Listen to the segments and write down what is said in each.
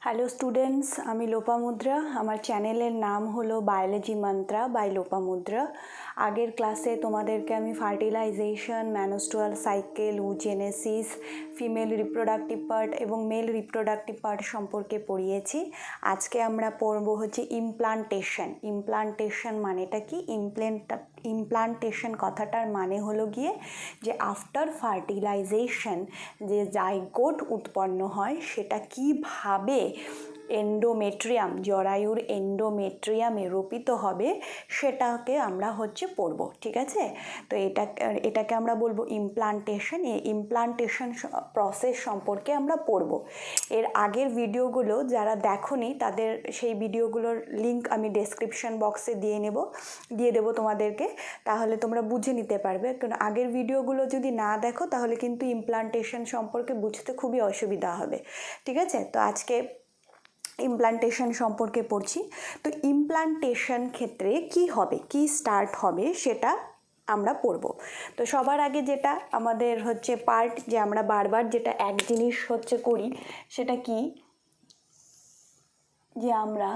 Hello students, আমি লোপামুদ্রা। আমার চ্যানেলের নাম হলো বায়োলজি মন্ত্রা বাই লোপামুদ্রা। আগের ক্লাসে তোমাদেরকে আমি fertilisation, menstrual cycle, oogenesis, female reproductive part এবং মেল রিপ্রোডাক্টিভ পার্ট সম্পর্কে পড়িয়েছি। আজকে আমরা পড়ব হচ্ছে ইমপ্লান্টেশন। ইমপ্লান্টেশন মানেটা কি? ইমপ্লান্টেশন কথাটার মানে হলো গিয়ে যে আফটার ফার্টিলাইজেশন যে জাইগোট উৎপন্ন হয় সেটা কিভাবে এন্ডোমেট্রিয়াম, জরায়ুর এন্ডোমেট্রিয়ামে রোপিত হবে সেটাকে আমরা পড়ব। ঠিক আছে? তো এটাকে আমরা বলবো ইমপ্লান্টেশন। এই ইমপ্লান্টেশন প্রসেস সম্পর্কে আমরা পড়ব। এর আগের ভিডিওগুলো যারা দেখোনি তাদের সেই ভিডিওগুলোর লিঙ্ক আমি ডেসক্রিপশন বক্সে দিয়ে দেবো তোমাদেরকে, তাহলে তোমরা বুঝে নিতে পারবে। কারণ আগের ভিডিওগুলো যদি না দেখো তাহলে কিন্তু ইমপ্লান্টেশন সম্পর্কে বুঝতে খুবই অসুবিধা হবে। ঠিক আছে? তো আজকে ইমপ্লান্টেশন সম্পর্কে পড়ছি। তো ইমপ্লান্টেশন ক্ষেত্রে কি হবে, কি স্টার্ট হবে সেটা আমরা পড়ব। তো সবার আগে যেটা আমাদের পার্ট, যে আমরা বারবার যেটা এক জিনিস করি সেটা কি, যে আমরা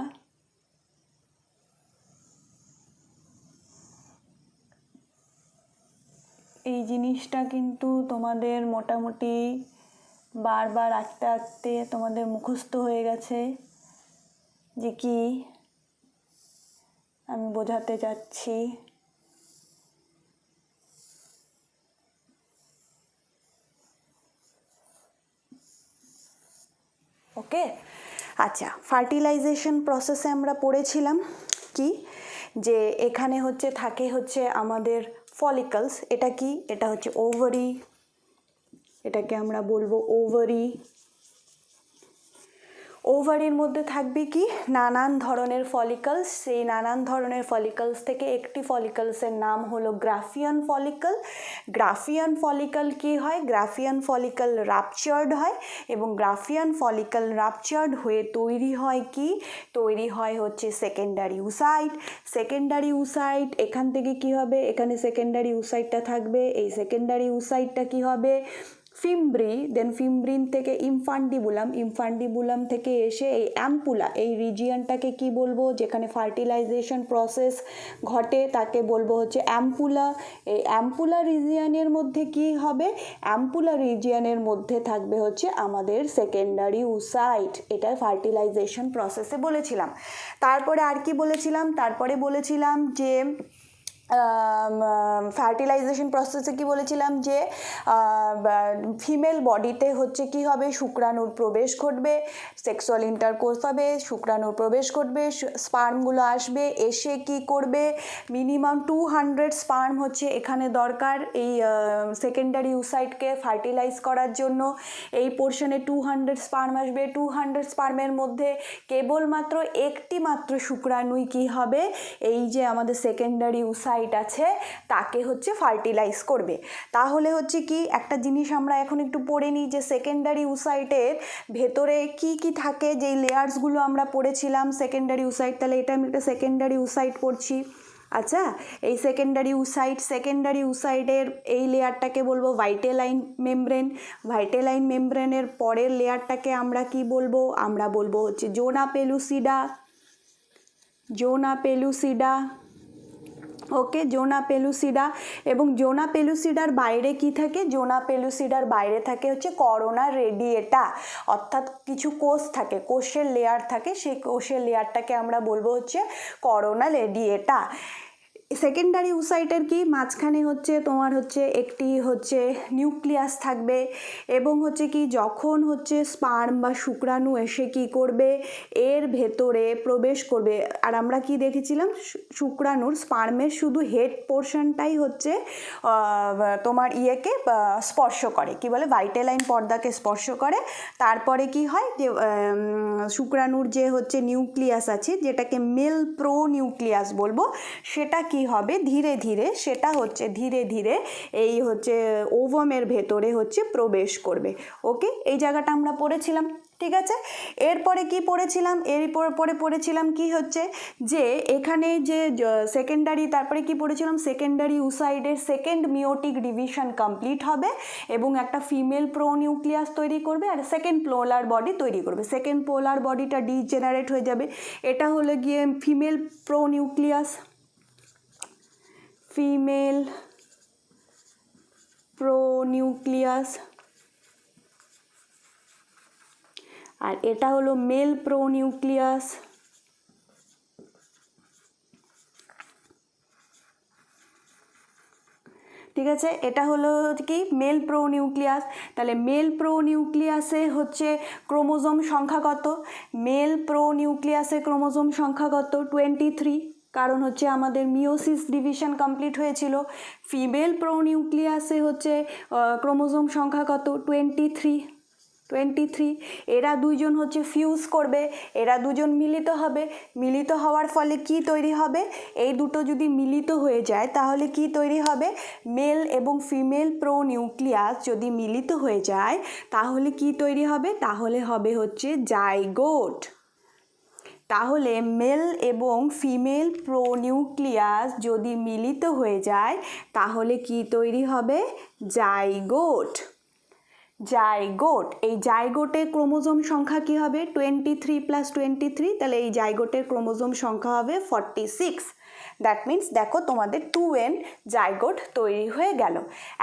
এই জিনিসটা কিন্তু তোমাদের মোটামুটি বারবার আঁকতে আঁকতে তোমাদের মুখস্থ হয়ে গেছে, যে কি আমি বোঝাতে চাচ্ছি। ওকে, আচ্ছা, ফার্টিলাইজেশন প্রসেসে আমরা পড়েছিলাম কি, যে এখানে থাকে আমাদের ফলিকলস। এটা কি? এটা ওভারি, এটাকে আমরা বলবো ওভারি। ওভারির মধ্যে থাকবে কি? নানান ধরনের ফলিকলস। সেই নানান ধরনের ফলিকলস থেকে একটি ফলিকলসের নাম হলো গ্রাফিয়ান ফলিকল। গ্রাফিয়ান ফলিকল কি হয়? গ্রাফিয়ান ফলিকল রাপচার্ড হয়, এবং গ্রাফিয়ান ফলিকল রাপচার্ড হয়ে তৈরি হয় কি? তৈরি হয় সেকেন্ডারি উসাইট। সেকেন্ডারি উসাইট এখান থেকে কি হবে? এখানে সেকেন্ডারি উসাইটটা থাকবে। এই সেকেন্ডারি উসাইটটা কি হবে? ফিমব্রি, দেন ফিমব্রিন থেকে ইনফান্ডিবুলাম, ইনফান্ডিবুলাম থেকে এসে এই অ্যাম্পুলা, এই রিজিয়নটাকে কি বলবো? যেখানে ফার্টিলাইজেশন প্রসেস ঘটে তাকে বলবো অ্যাম্পুলা। এই অ্যাম্পুলা রিজিয়নের মধ্যে কি হবে? অ্যাম্পুলা রিজিয়নের মধ্যে থাকবে আমাদের সেকেন্ডারি উসাইট। এটা ফার্টিলাইজেশন প্রসেসে বলেছিলাম। তারপরে আর কি বলেছিলাম? তারপরে বলেছিলাম যে ফার্টিলাইজেশন প্রসেসে কি বলেছিলাম? যে ফিমেল বডিতে কি হবে? শুক্রাণুর প্রবেশ ঘটবে, সেক্সুয়াল ইন্টারকোর্স হবে, শুক্রাণুর প্রবেশ ঘটবে, স্পার্মগুলো আসবে, এসে কি করবে? মিনিমাম 200 স্পার্ম এখানে দরকার এই সেকেন্ডারি উসাইটকে ফার্টিলাইজ করার জন্য। এই পোর্শনে 200 স্পার্ম আসবে। 200 স্পার্মের মধ্যে কেবলমাত্র একটি মাত্র শুক্রাণুই কি হবে? এই যে আমাদের সেকেন্ডারি উসাইট আছে তাকে ফার্টিলাইজ করবে। তাহলে কি একটা জিনিস আমরা এখন একটু পড়ে নিই, যে সেকেন্ডারি উসাইটের ভেতরে কি কি থাকে, যেই লেয়ার্সগুলো আমরা পড়েছিলাম সেকেন্ডারি উসাইট। তাহলে এটা আমি একটা সেকেন্ডারি উসাইট পড়ছি। আচ্ছা, এই সেকেন্ডারি উসাইটের এই লেয়ারটাকে বলবো ভাইটেলাইন মেমব্রেন। ভাইটেলাইন মেমব্রেনের পরের লেয়ারটাকে আমরা কি বলবো? আমরা বলবো জোনা পেলুসিডা। জোনা পেলুসিডা, ওকে, জোনা পেলুসিডা। এবং জোনা পেলুসিডার বাইরে কি থাকে? জোনা পেলুসিডার বাইরে থাকে করোনা রেডিয়েটা, অর্থাৎ কিছু কোষ থাকে, কোষের লেয়ার থাকে। সেই কোষের লেয়ারটাকে আমরা বলবো করোনা রেডিয়েটা। সেকেন্ডারি উসাইটের কি মাঝখানে তোমার একটি নিউক্লিয়াস থাকবে, এবং কি যখন স্পার্ম বা শুক্রাণু এসে কি করবে? এর ভেতরে প্রবেশ করবে। আর আমরা কি দেখেছিলাম? শুক্রাণুর, স্পার্মের শুধু হেড পোর্শনটাই তোমার ইয়েকে স্পর্শ করে, কি বলে? ভাইটেলাইন পর্দাকে স্পর্শ করে। তারপরে কি হয়? যে শুক্রাণুর যে নিউক্লিয়াস আছে, যেটাকে মেল প্রো নিউক্লিয়াস বলবো, সেটা কি হবে? ধীরে ধীরে সেটা ধীরে ধীরে এই ওভমের ভেতরে প্রবেশ করবে। ওকে, এই জায়গাটা আমরা পড়েছিলাম। ঠিক আছে। এরপরে কি পড়েছিলাম, পরে পড়েছিলাম কি হচ্ছে যে এখানে যে সেকেন্ডারি, তারপরে কি পড়েছিলাম, সেকেন্ডারি উসাইডের সেকেন্ড মিওটিক ডিভিশন কমপ্লিট হবে এবং একটা ফিমেল প্রো নিউক্লিয়াস তৈরি করবে আর সেকেন্ড পোলার বডি তৈরি করবে। সেকেন্ড পোলার বডিটা ডিজেনারেট হয়ে যাবে, এটা হলো গিয়ে female pronucleus, female pronucleus, আর এটা হলো মেল প্রো নিউক্লিয়াস। ঠিক আছে, এটা হলো কি মেল প্রো নিউক্লিয়াস। তাহলে মেল প্রো নিউক্লিয়াসে হচ্ছে ক্রোমোজোম সংখ্যা কত, মেল প্রো নিউক্লিয়াসে ক্রোমোজোম সংখ্যা কত 23, কারণ হচ্ছে আমাদের মিওসিস ডিভিশন কমপ্লিট হয়েছিল। ফিমেল প্রো নিউক্লিয়াসে হচ্ছে ক্রোমোজোম সংখ্যা কত 23। এরা দুইজন হচ্ছে ফিউজ করবে, এরা দুজন মিলিত হবে, মিলিত হওয়ার ফলে কি তৈরি হবে, এই দুটো যদি মিলিত হয়ে যায় তাহলে কি তৈরি হবে, মেল এবং ফিমেল প্রো নিউক্লিয়াস যদি মিলিত হয়ে যায় তাহলে কি তৈরি হবে, তাহলে হবে হচ্ছে জাইগোট। তাহলে মেল এবং ফিমেল প্রো নিউক্লিয়াস যদি মিলিত হয়ে যায় তাহলে কি তৈরি হবে, জাইগোট। জাইগোট, এই জাইগোটের ক্রোমোজোম সংখ্যা কি হবে 23 + 23, তাহলে এই জাইগোটের ক্রোমোজোম সংখ্যা হবে 46। দ্যাট মিন্স দেখো তোমাদের 2n জাইগোট তৈরি হয়ে গেল।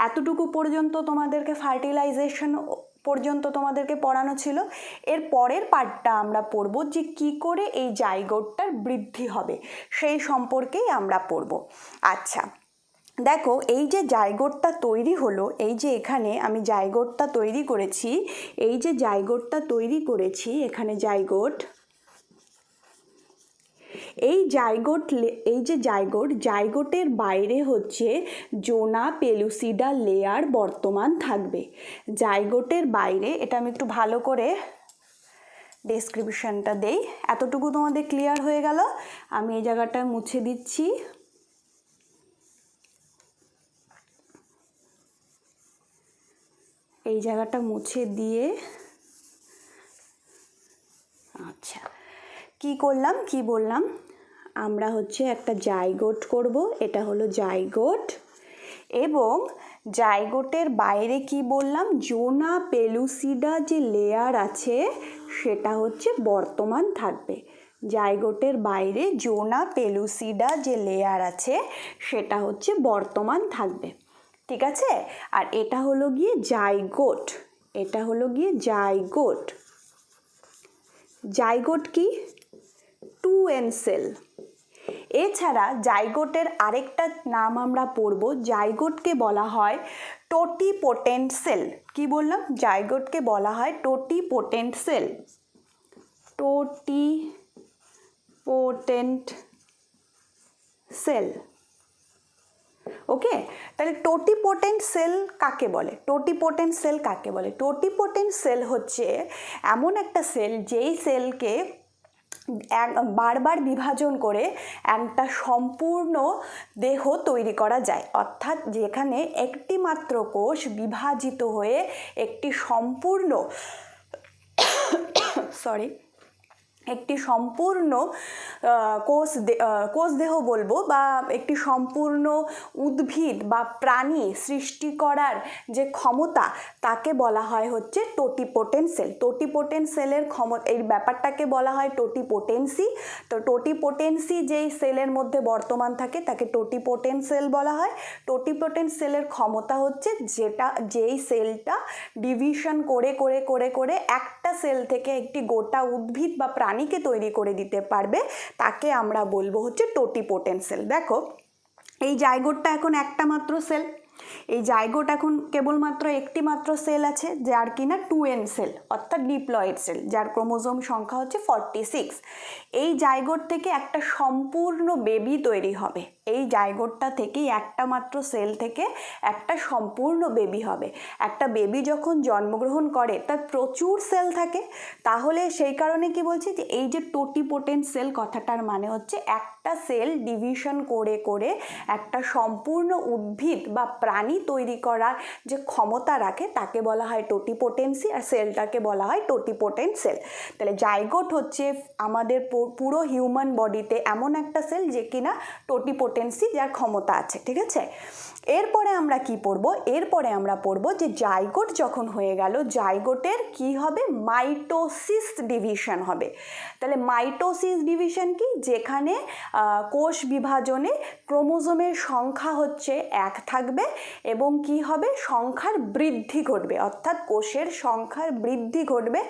এতটুকু পর্যন্ত তোমাদেরকে ফার্টিলাইজেশন পর্যন্ত তোমাদেরকে পড়ানো ছিল। এর পরের পার্টটা আমরা পড়ব যে কি করে এই জাইগোটটার বৃদ্ধি হবে সেই সম্পর্কেই আমরা পড়ব। আচ্ছা দেখো, এই যে জাইগোটটা তৈরি হলো, এই যে এখানে আমি জাইগোটটা তৈরি করেছি, এই যে জাইগোটটা তৈরি করেছি এখানে জাইগোট, এই যে জাইগোটের বাইরে হচ্ছে জোনা পেলুসিডা লেয়ার বর্তমান থাকবে। জাইগোটের বাইরে, এটা আমি একটু ভালো করে ডেসক্রিপশনটা দেই, এতটুকু তোমাদের ক্লিয়ার হয়ে গেল। আমি এই জায়গাটা মুছে দিচ্ছি। এই জায়গাটা মুছে দিয়ে, আচ্ছা কি করলাম, কি বললাম, আমরা হচ্ছে একটা জাইগোট করব, এটা হলো জাইগোট, এবং জাইগোটের বাইরে কি বললাম, জোনা পেলুসিডা যে লেয়ার আছে সেটা হচ্ছে বর্তমান থাকবে। জাইগোটের বাইরে জোনা পেলুসিডা যে লেয়ার আছে সেটা হচ্ছে বর্তমান থাকবে। ঠিক আছে, আর এটা হলো গিয়ে জাইগোট, এটা হলো গিয়ে জাইগোট। জাইগোট কি 2n সেল। এছাড়া জাইগোটের আরেকটা নাম আমরা পড়ব, জাইগোটকে বলা হয় টোটিপোটেন্ট সেল। কি বললাম, জাইগোটকে বলা হয় টোটিপোটেন্ট সেল, টোটিপোটেন্ট সেল। ওকে, তাহলে টোটিপোটেন্ট সেল কাকে বলে, টোটিপোটেন্ট সেল কাকে বলে, টোটিপোটেন্ট সেল হচ্ছে এমন একটা সেল যেই সেলকে বারবার বিভাজন করে একটা সম্পূর্ণ দেহ তৈরি করা যায়, অর্থাৎ যেখানে একটি মাত্র কোষ বিভাজিত হয়ে একটি সম্পূর্ণ একটি সম্পূর্ণ কোষ দেহ বলবো, বা একটি সম্পূর্ণ উদ্ভিদ বা প্রাণী সৃষ্টি করার যে ক্ষমতা তাকে বলা হয় হচ্ছে টোটিপোটেন্ট সেল। টোটিপোটেন্ট সেলের ক্ষমতা, এই ব্যাপারটাকে বলা হয় টোটিপোটেন্সি। তো টোটিপোটেন্সি যেই সেলের মধ্যে বর্তমান থাকে তাকে টোটিপোটেন্ট সেল বলা হয়। টোটিপোটেন্ট সেলের ক্ষমতা হচ্ছে যেই সেলটা ডিভিশন করে করে করে করে একটা সেল থেকে একটি গোটা উদ্ভিদ বা প্রাণীকে তৈরি করে দিতে পারবে, তাকে আমরা বলবো হচ্ছে টোটিপোটেন্ট সেল। দেখো, এই জাইগোটটা এখন একটা মাত্র সেল, এই জাইগোট এখন কেবলমাত্র একটি মাত্র সেল আছে যার কিনা 2n সেল, অর্থাৎ ডিপ্লয়েড সেল, যার ক্রোমোজোম সংখ্যা হচ্ছে 46। এই জাইগোট থেকে একটা সম্পূর্ণ বেবি তৈরি হবে, এই জাইগোটটা থেকেই একটা মাত্র সেল থেকে একটা সম্পূর্ণ বেবি হবে। একটা বেবি যখন জন্মগ্রহণ করে তার প্রচুর সেল থাকে, তাহলে সেই কারণে কি বলছি যে এই যে টোটিপোটেন্ট সেল কথাটার মানে হচ্ছে একটা সেল ডিভিশন করে করে একটা সম্পূর্ণ উদ্ভিদ বা প্রাণী তৈরি করার যে ক্ষমতা রাখে তাকে বলা হয় টোটিপোটেন্সি, আর সেলটাকে বলা হয় টোটিপোটেন্ট সেল। তাহলে জাইগোট হচ্ছে আমাদের পুরো হিউম্যান বডিতে এমন একটা সেল যে কিনা টোটিপোটেন্সি, যার ক্ষমতা আছে। ঠিক আছে, এরপরে আমরা কি পড়ব? এরপরে আমরা পড়ব যে জাইগোট যখন হয়ে গেল, জাইগোটের কি হবে? মাইটোসিস ডিভিশন হবে। তাহলে মাইটোসিস ডিভিশন কি? যেখানে কোষ বিভাজনে ক্রোমোজোমের সংখ্যা হচ্ছে 1 থাকবে এবং কি হবে? সংখ্যার বৃদ্ধি ঘটবে, অর্থাৎ কোষের সংখ্যার বৃদ্ধি ঘটবে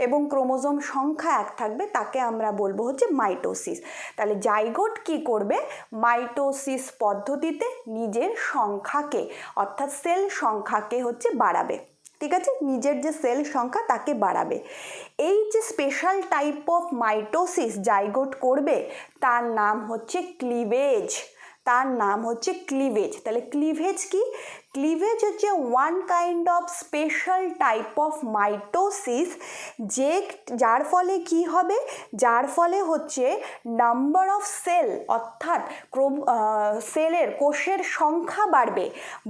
এবং ক্রোমোজোম সংখ্যা 1 থাকবে, তাকে আমরা বলবো হচ্ছে মাইটোসিস। তাহলে জাইগোট কি করবে? মাইটোসিস পদ্ধতিতে নিজের সংখ্যাকে, অর্থাৎ সেল সংখ্যাকে হচ্ছে বাড়াবে। ঠিক আছে, নিজের যে সেল সংখ্যা তাকে বাড়াবে। এই যে special type of mitosis zygote করবে তার নাম হচ্ছে ক্লিভেজ। তার নাম হচ্ছে ক্লিভেজ। তাহলে ক্লিভেজ কি? ক্লিভেজ হচ্ছে one kind of special type of mitosis, যার ফলে কি হবে? যার ফলে হচ্ছে নাম্বার অফ সেল, অর্থাৎ সেলের, কোষের সংখ্যা বাড়বে,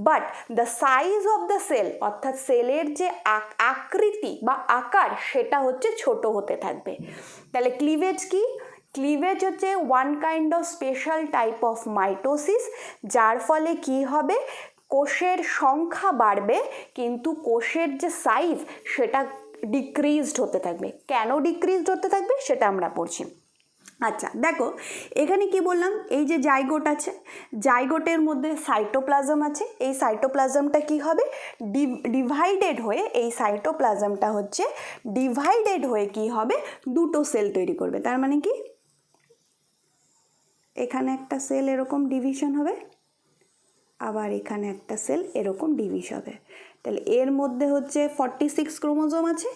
but the size of the cell, অর্থাৎ সেলের যে আকৃতি বা আকার সেটা হচ্ছে ছোট হতে থাকবে। তাহলে ক্লিভেজ কি? ক্লিভেজ হচ্ছে one kind of special type of mitosis, যার ফলে কি হবে? কোষের সংখ্যা বাড়বে কিন্তু কোষের যে সাইজ সেটা ডিক্রিজড হতে থাকবে। কেন ডিক্রিজড হতে থাকবে সেটা আমরা পড়ছি। আচ্ছা দেখো, এখানে কি বললাম? এই যে জাইগোট আছে, জাইগোটের মধ্যে সাইটোপ্লাজম আছে। এই সাইটোপ্লাজমটা কি হবে? ডিভাইডেড হয়ে, এই সাইটোপ্লাজমটা হচ্ছে ডিভাইডেড হয়ে কি হবে? দুটো সেল তৈরি করবে। তার মানে কি? এখানে একটা সেল এরকম ডিভিশন হবে, আবার এখানে একটা সেল এরকম ডিভিশন হবে। তাহলে এর মধ্যে হচ্ছে 46 ক্রোমোজোম আছে,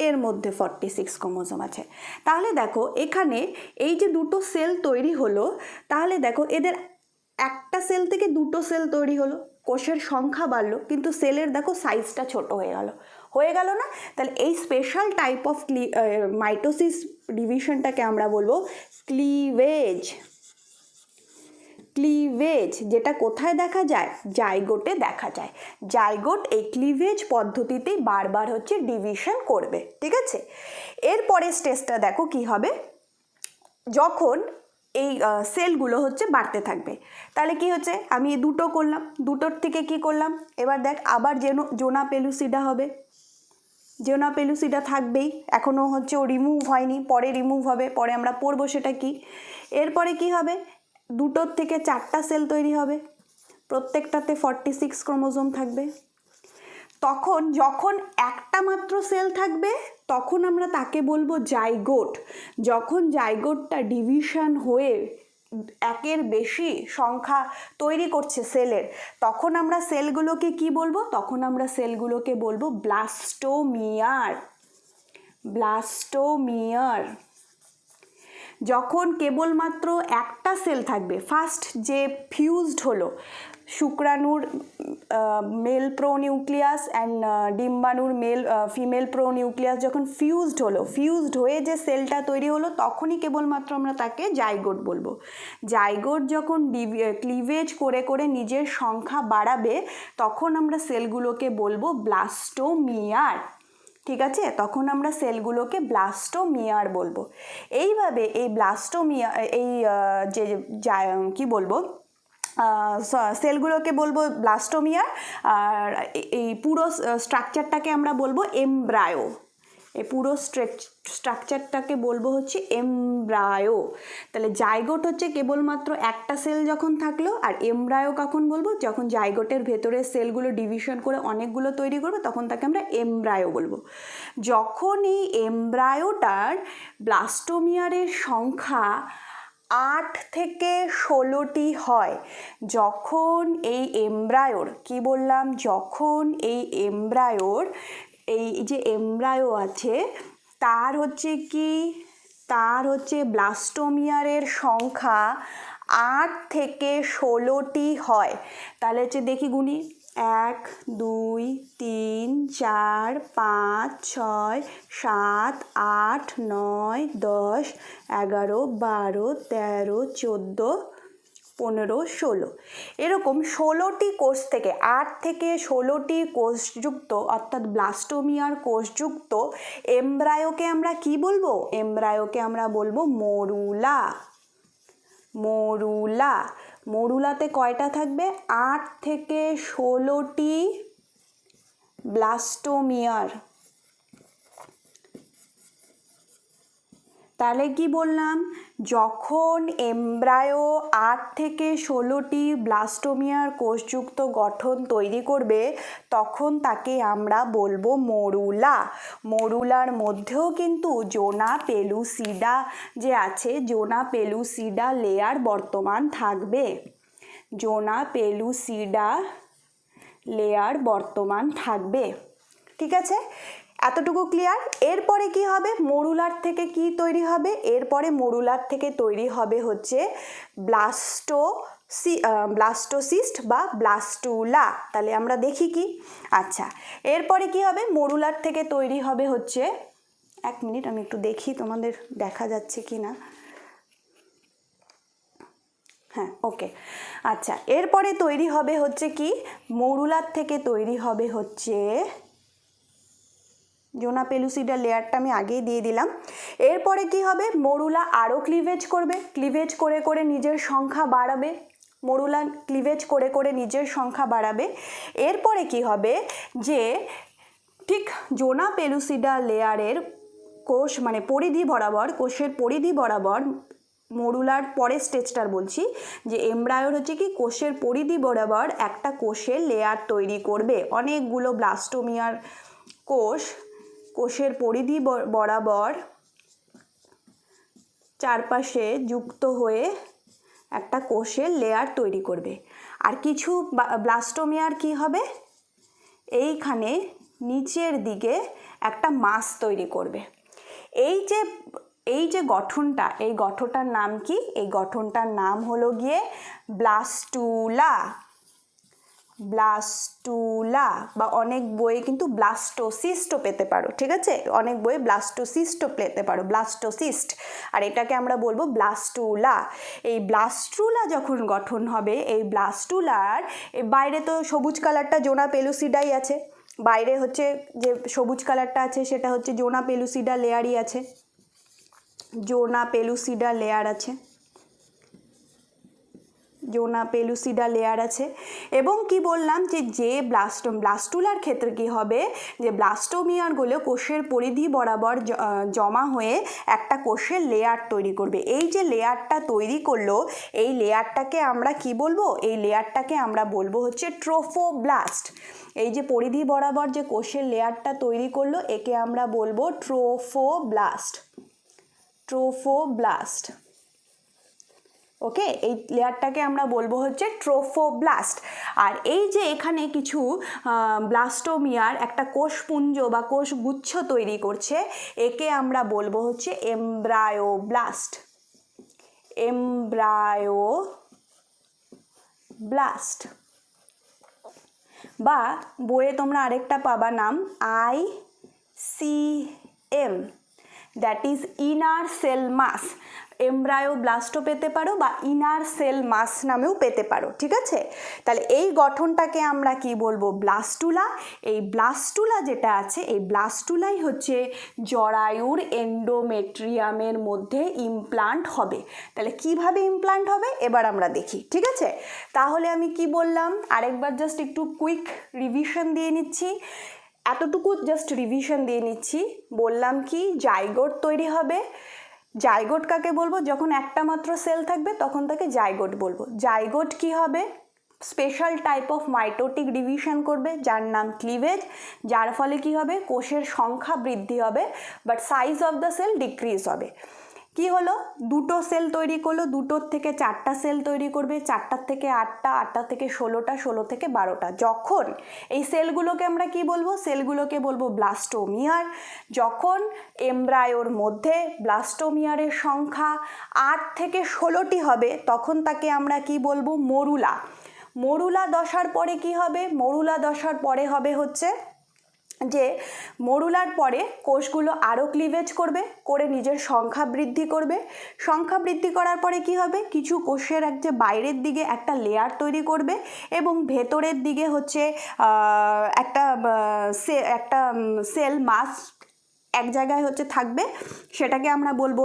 এর মধ্যে 46 ক্রোমোজোম আছে। তাহলে দেখো এখানে এই যে দুটো সেল তৈরি হলো, তাহলে দেখো এদের একটা সেল থেকে দুটো সেল তৈরি হলো, কোষের সংখ্যা বাড়লো কিন্তু সেলের দেখো সাইজটা ছোট হয়ে গেল না? তাহলে এই স্পেশাল টাইপ অফ মাইটোসিস ডিভিশনটাকে আমরা বলবো ক্লিভেজ। ক্লিভেজ, যেটা কোথায় দেখা যায়? জাইগোটে দেখা যায়। জাইগোট এই ক্লিভেজ পদ্ধতিতেই বারবার হচ্ছে ডিভিশন করবে। ঠিক আছে, এরপরে স্টেজটা দেখো কি হবে? যখন এই সেলগুলো হচ্ছে বাড়তে থাকবে, তাহলে কি হচ্ছে? আমি দুটো করলাম, দুটোর থেকে কি করলাম? এবার দেখ আবার জোনা পেলুসিডা হবে। জোনা পেলুসিডা থাকবেই, এখনও হচ্ছে ও রিমুভ হয়নি, পরে রিমুভ হবে, পরে আমরা পড়বো সেটা কি। এরপরে কি হবে? দুটোর থেকে 4টা সেল তৈরি হবে, প্রত্যেকটাতে 46 ক্রোমোজোম থাকবে। তখন যখন একটা মাত্র সেল থাকবে তখন আমরা তাকে বলবো জাইগোট। যখন জাইগোটটা ডিভিশন হয়ে একের বেশি সংখ্যা তৈরি করছে সেলের, তখন আমরা সেলগুলোকে কি বলবো? তখন আমরা সেলগুলোকে বলবো ব্লাস্টোমিয়ার। ব্লাস্টোমিয়ার। যখন কেবলমাত্র একটা সেল থাকবে, ফার্স্ট যে ফিউজড হলো, শুক্রাণুর মেল প্রোনিউক্লিয়াস অ্যান্ড ডিম্বাণুর ফিমেল প্রোনিউক্লিয়াস যখন ফিউজড হয়ে যে সেলটা তৈরি হলো, তখনই কেবলমাত্র আমরা তাকে জাইগোট বলবো। জাইগোট যখন ক্লিভেজ করে করে নিজের সংখ্যা বাড়াবে তখন আমরা সেলগুলোকে বলবো ব্লাস্টোমিয়ার। ঠিক আছে, তখন আমরা সেলগুলোকে ব্লাস্টোমিয়ার বলবো। এইভাবে এই ব্লাস্টোমিয়ার, এই যে কি বলবো, সেলগুলোকে বলবো ব্লাস্টোমিয়ার, আর এই পুরো স্ট্রাকচারটাকে আমরা বলবো এমব্রায়ো। এই পুরো স্ট্রাকচারটাকে বলবো হচ্ছে এমব্রায়ো। তাহলে জাইগোট হচ্ছে কেবলমাত্র একটা সেল যখন থাকলো, আর এমব্রায়ো কখন বলবো? যখন জাইগোটের ভেতরে সেলগুলো ডিভিশন করে অনেকগুলো তৈরি করবে তখন তাকে আমরা এমব্রায়ো বলবো। যখন এই এমব্রায়োটার ব্লাস্টোমিয়ারের সংখ্যা 8 থেকে 16টি হয়, যখন এই এমব্রায়োর, কি বললাম, যখন এই এমব্রায়োর, এই যে এমব্রায়ো আছে তার হচ্ছে কি, তার হচ্ছে ব্লাস্টোমিয়ারের সংখ্যা 8 থেকে 16টি হয়, তাহলে হচ্ছে দেখি গুনি 1 2 3 4 5 6 7 8 9 10 11 12 13 14 15 16 এরকম 16টি কোষ থেকে 8 থেকে 16টি কোষযুক্ত অর্থাৎ ব্লাস্টোমিয়ার কোষযুক্ত এমব্রায়োকে আমরা কি বলবো? এমব্রায়োকে আমরা বলবো মরুলা। মরুলা, মরুলাতে কয়টা থাকবে? 8 থেকে 16টি ব্লাস্টোমিয়ার। তাহলে কি বললাম? যখন এমব্রায়ো 8 থেকে 16টি ব্লাস্টোমিয়ার কোষযুক্ত গঠন তৈরি করবে তখন তাকে আমরা বলবো মরুলা। মরুলার মধ্যেও কিন্তু জোনা পেলুসিডা যে আছে, জোনা পেলুসিডা লেয়ার বর্তমান থাকবে। জোনা পেলুসিডা লেয়ার বর্তমান থাকবে। ঠিক আছে, এতটুকু ক্লিয়ার। এরপরে কি হবে? মরুলার থেকে কি তৈরি হবে? এরপরে মরুলার থেকে তৈরি হবে হচ্ছে ব্লাস্টোসিস্ট বা ব্লাস্টুলা। তাহলে আমরা দেখি কি। আচ্ছা, এরপরে কি হবে? মরুলার থেকে তৈরি হবে হচ্ছে, এক মিনিট আমি একটু দেখি তোমাদের দেখা যাচ্ছে কি না। হ্যাঁ, ওকে। আচ্ছা, এরপরে তৈরি হবে হচ্ছে কি? মরুলার থেকে তৈরি হবে হচ্ছে জোনা পেলুসিডা লেয়ারটা আমি আগেই দিয়ে দিলাম। এরপরে কি হবে? মরুলা আরও ক্লিভেজ করবে, ক্লিভেজ করে করে নিজের সংখ্যা বাড়াবে। মরুলা ক্লিভেজ করে করে নিজের সংখ্যা বাড়াবে। এরপরে কি হবে? যে ঠিক জোনা পেলুসিডা লেয়ারের কোষ মানে পরিধি বরাবর, কোষের পরিধি বরাবর, মরুলার পরের স্টেজটার বলছি, যে এমব্রায়োর হচ্ছে কি কোষের পরিধি বরাবর একটা কোষের লেয়ার তৈরি করবে। অনেকগুলো ব্লাস্টোমিয়ার কোষের পরিধি বরাবর চারপাশে যুক্ত হয়ে একটা কোষের লেয়ার তৈরি করবে। আর কিছু ব্লাস্টোমিয়ার কি হবে? এইখানে নিচের দিকে একটা মাস তৈরি করবে। এই যে গঠনটা, এই গঠনটার নাম কি? এই গঠনটার নাম হলো গিয়ে ব্লাস্টুলা। ব্লাস্টুলা, বা অনেক বইয়ে কিন্তু ব্লাস্টোসিস্টও পেতে পারো। ঠিক আছে, অনেক বইয়ে ব্লাস্টোসিস্টও পেতে পারো, ব্লাস্টোসিস্ট। আর এটাকে আমরা বলবো ব্লাস্টুলা। এই ব্লাস্টুলা যখন গঠন হবে, এই ব্লাস্টুলার বাইরে তো সবুজ কালারটা জোনা পেলুসিডাই আছে, বাইরে হচ্ছে যে সবুজ কালারটা আছে সেটা হচ্ছে জোনা পেলুসিডা লেয়ারই আছে। জোনা পেলুসিডা লেয়ার আছে, জোনা পেলুসিডা লেয়ার আছে। এবং কি বললাম যে ব্লাস্টুলার ক্ষেত্রে কি হবে? যে ব্লাস্টোমিয়ারগুলো কোষের পরিধি বরাবর জমা হয়ে একটা কোষের লেয়ার তৈরি করবে। এই যে লেয়ারটা তৈরি করলো, এই লেয়ারটাকে আমরা কি বলবো? এই লেয়ারটাকে আমরা বলবো হচ্ছে ট্রোফোব্লাস্ট। এই যে পরিধি বরাবর যে কোষের লেয়ারটা তৈরি করলো, একে আমরা বলবো ট্রোফোব্লাস্ট। ট্রোফোব্লাস্ট। ওকে, এই লেয়ারটাকে আমরা বলবো হচ্ছে ট্রোফোব্লাস্ট। আর এই যে এখানে কিছু ব্লাস্টোমিয়ার একটা কোষপুঞ্জ বা কোষগুচ্ছ তৈরি করছে, একে আমরা বলবো হচ্ছে এমব্রায়োব্লাস্ট। এমব্রায়োব্লাস্ট। বা বইয়ে তোমরা আরেকটা পাবা নাম ICM, that is inner cell mass. এমব্রায়োব্লাস্টও পেতে পারো বা ইনার সেল মাস নামেও পেতে পারো। ঠিক আছে, তাহলে এই গঠনটাকে আমরা কি বলবো? ব্লাস্টুলা। এই ব্লাস্টুলা যেটা আছে, এই ব্লাস্টুলাই হচ্ছে জরায়ুর এন্ডোমেট্রিয়ামের মধ্যে ইমপ্লান্ট হবে। তাহলে কিভাবে ইমপ্লান্ট হবে এবার আমরা দেখি। ঠিক আছে, তাহলে আমি কি বললাম আরেকবার জাস্ট একটু কুইক রিভিশন দিয়ে নিচ্ছি। এতটুকু জাস্ট রিভিশন দিয়ে নিচ্ছি। বললাম কি জাইগোট তৈরি হবে। জাইগোট কাকে বলবো? যখন একটা মাত্র সেল থাকবে তখন তাকে জাইগোট বলবো। জাইগোট কি হবে? Special type of mitotic division করবে যার নাম ক্লিভেজ, যার ফলে কি হবে? কোষের সংখ্যা বৃদ্ধি হবে but size of the cell decrease হবে। কি হলো, দুটো সেল তৈরি করলো, দুটোর থেকে চারটা সেল তৈরি করবে, চারটার থেকে আটটা, আটটা থেকে 16টা, 16 থেকে 12টা। যখন এই সেলগুলোকে আমরা কি বলবো, সেলগুলোকে বলবো ব্লাস্টোমিয়ার। যখন এমব্রায়োর মধ্যে ব্লাস্টোমিয়ারের সংখ্যা 8 থেকে 16টি হবে তখন তাকে আমরা কি বলবো, মরুলা। মরুলা দশার পরে কি হবে, মরুলা দশার পরে হবে হচ্ছে যে মরুলার পরে কোষগুলো আরও ক্লিভেজ করবে, করে নিজের সংখ্যা বৃদ্ধি করবে। সংখ্যা বৃদ্ধি করার পরে কি হবে, কিছু কোষের যে বাইরের দিকে একটা লেয়ার তৈরি করবে এবং ভেতরের দিকে হচ্ছে একটা সেল মাস এক জায়গায় হচ্ছে থাকবে, সেটাকে আমরা বলবো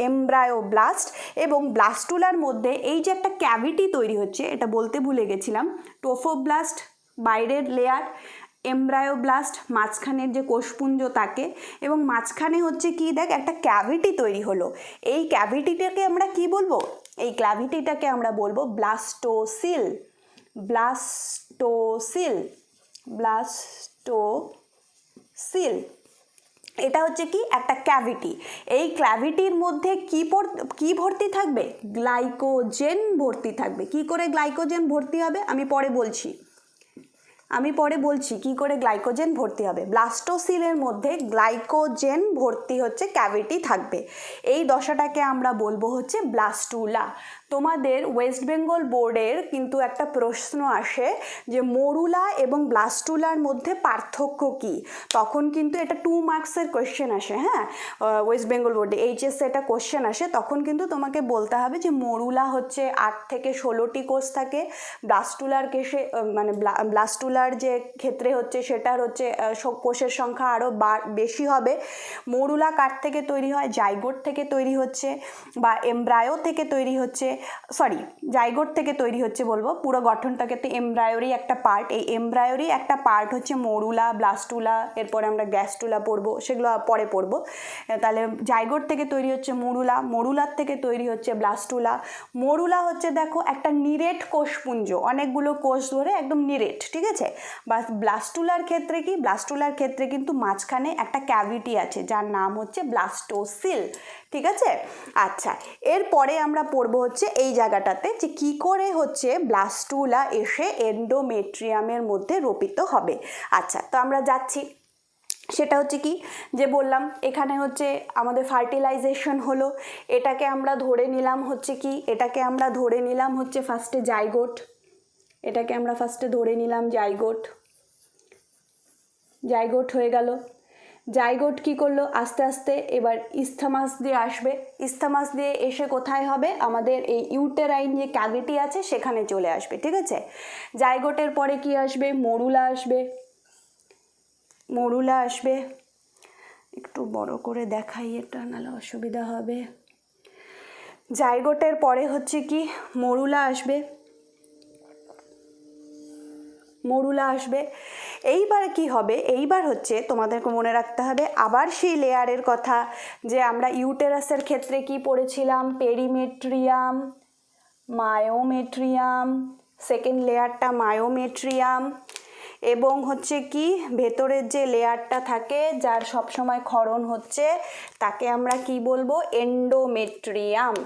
এমব্রায়োব্লাস্ট। এবং ব্লাস্টুলার মধ্যে এই যে একটা ক্যাভিটি তৈরি হচ্ছে, এটা বলতে ভুলে গেছিলাম, টোফোব্লাস্ট বাইরের লেয়ার, এমব্রায়োব্লাস্ট মাঝখানের যে কোষপুঞ্জ তাকে, এবং মাঝখানে হচ্ছে কি দেখ একটা ক্যাভিটি তৈরি হলো। এই ক্যাভিটিটাকে আমরা কি বলবো, এই ক্যাভিটিটাকে আমরা বলবো ব্লাস্টোসিল। ব্লাস্টোসিল, ব্লাস্টোসিল, এটা হচ্ছে কি একটা ক্যাভিটি। এই ক্যাভিটির মধ্যে কি ভর্তি থাকবে, গ্লাইকোজেন ভর্তি থাকবে। কি করে গ্লাইকোজেন ভর্তি হবে আমি পরে বলছি কি করে গ্লাইকোজেন ভর্তি হবে। ব্লাস্টোসিলের মধ্যে গ্লাইকোজেন ভর্তি হচ্ছে ক্যাভিটি থাকবে। এই দশাটাকে আমরা বলবো হচ্ছে ব্লাস্টুলা। তোমাদের ওয়েস্ট বেঙ্গল বোর্ডের কিন্তু একটা প্রশ্ন আসে যে মরুলা এবং ব্লাস্টুলার মধ্যে পার্থক্য কি, তখন কিন্তু এটা 2 মার্কসের কোয়েশ্চেন আসে। হ্যাঁ, ওয়েস্ট বেঙ্গল বোর্ডে এইচএসে এটা কোয়েশ্চেন আসে, তখন কিন্তু তোমাকে বলতে হবে যে মরুলা হচ্ছে 8 থেকে 16টি কোষ থাকে, ব্লাস্টুলার কেসে মানে ব্লাস্টুলার যে ক্ষেত্রে হচ্ছে সেটার হচ্ছে কোষের সংখ্যা আরও বেশি হবে। মরুলা কার থেকে তৈরি হয়, জাইগোট থেকে তৈরি হচ্ছে বা এমব্রায়ো থেকে তৈরি হচ্ছে, জাইগোট থেকে তৈরি হচ্ছে বলবো, পুরো গঠনটাকে তো এমব্রায়োরই একটা পার্ট, এই এমব্রায়োরই একটা পার্ট হচ্ছে মরুলা, ব্লাস্টুলা, এরপরে আমরা গ্যাস্টুলা পড়বো, সেগুলো পরে পড়বো। তাহলে জাইগোট থেকে তৈরি হচ্ছে মরুলা, মরুলার থেকে তৈরি হচ্ছে ব্লাস্টুলা। মরুলা হচ্ছে দেখো একটা নিরেট কোষপুঞ্জ, অনেকগুলো কোষ ধরে একদম নিরেট, ঠিক আছে। বা ব্লাস্টুলার ক্ষেত্রে কি, ব্লাস্টুলার ক্ষেত্রে কিন্তু মাঝখানে একটা ক্যাভিটি আছে যার নাম হচ্ছে ব্লাস্টোসিল, ঠিক আছে। আচ্ছা, এরপরে আমরা পড়বো হচ্ছে এই জায়গাটাতে যে কি করে হচ্ছে ব্লাস্টুলা এসে এন্ডোমেট্রিয়ামের মধ্যে রোপিত হবে। আচ্ছা, তো আমরা যাচ্ছি, সেটা হচ্ছে কি যে বললাম এখানে হচ্ছে আমাদের ফার্টিলাইজেশন হলো, এটাকে আমরা ধরে নিলাম হচ্ছে কি, এটাকে আমরা ধরে নিলাম হচ্ছে ফার্স্টে জাইগোট, এটাকে আমরা ফার্স্টে ধরে নিলাম জাইগোট। জাইগোট হয়ে গেল, জাইগোট কি করলো আস্তে আস্তে এবার ইস্থমাস দিয়ে আসবে, ইস্থমাস দিয়ে এসে কোথায় হবে, আমাদের এই ইউটেরাইন যে ক্যাভিটি আছে সেখানে চলে আসবে, ঠিক আছে। জাইগোটের পরে কি আসবে, মরুলা আসবে। মরুলা আসবে, একটু বড় করে দেখাই এটা নাহলে অসুবিধা হবে। জাইগোটের পরে হচ্ছে কি মরুলা আসবে, মরুলা আসবে। এইবারে কি হবে, এইবার হচ্ছে তোমাদেরকে মনে রাখতে হবে আবার সেই লেয়ারের কথা, যে আমরা ইউটেরাসের ক্ষেত্রে কি পড়েছিলাম, পেরিমেট্রিয়াম, মায়োমেট্রিয়াম, সেকেন্ড লেয়ারটা মায়োমেট্রিয়াম, এবং হচ্ছে কি ভেতরের যে লেয়ারটা থাকে যার সবসময় ক্ষরণ হচ্ছে তাকে আমরা কি বলবো, এন্ডোমেট্রিয়াম,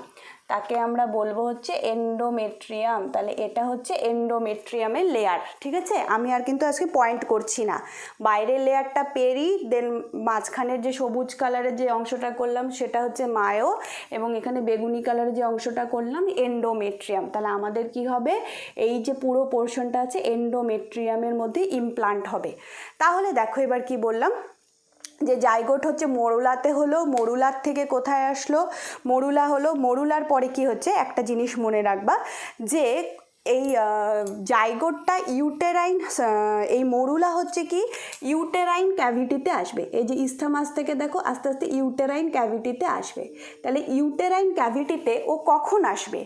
তাকে আমরা বলবো হচ্ছে এন্ডোমেট্রিয়াম। তাহলে এটা হচ্ছে এন্ডোমেট্রিয়ামের লেয়ার, ঠিক আছে। আমি আর কিন্তু আজকে পয়েন্ট করছি না, বাইরের লেয়ারটা পেরি, দেন মাঝখানের যে সবুজ কালারের যে অংশটা করলাম সেটা হচ্ছে মায়ো, এবং এখানে বেগুনি কালারের যে অংশটা করলাম এন্ডোমেট্রিয়াম। তাহলে আমাদের কি হবে, এই যে পুরো পোর্শনটা আছে এন্ডোমেট্রিয়ামের মধ্যে ইমপ্লান্ট হবে। তাহলে দেখো এবার কি বললাম, যে জাইগোট হচ্ছে মরুলাতে হলো, মরুলার থেকে কোথায় আসলো, মরুলা হলো, মরুলার পরে কি হচ্ছে একটা জিনিস মনে রাখবা, যে এই জাইগোটটা ইউটেরাইন, এই মরুলা হচ্ছে কি ইউটেরাইন ক্যাভিটিতে আসবে। এই যে ইস্থমাস থেকে দেখো আস্তে আস্তে ইউটেরাইন ক্যাভিটিতে আসবে। তাহলে ইউটেরাইন ক্যাভিটিতে ও কখন আসবে,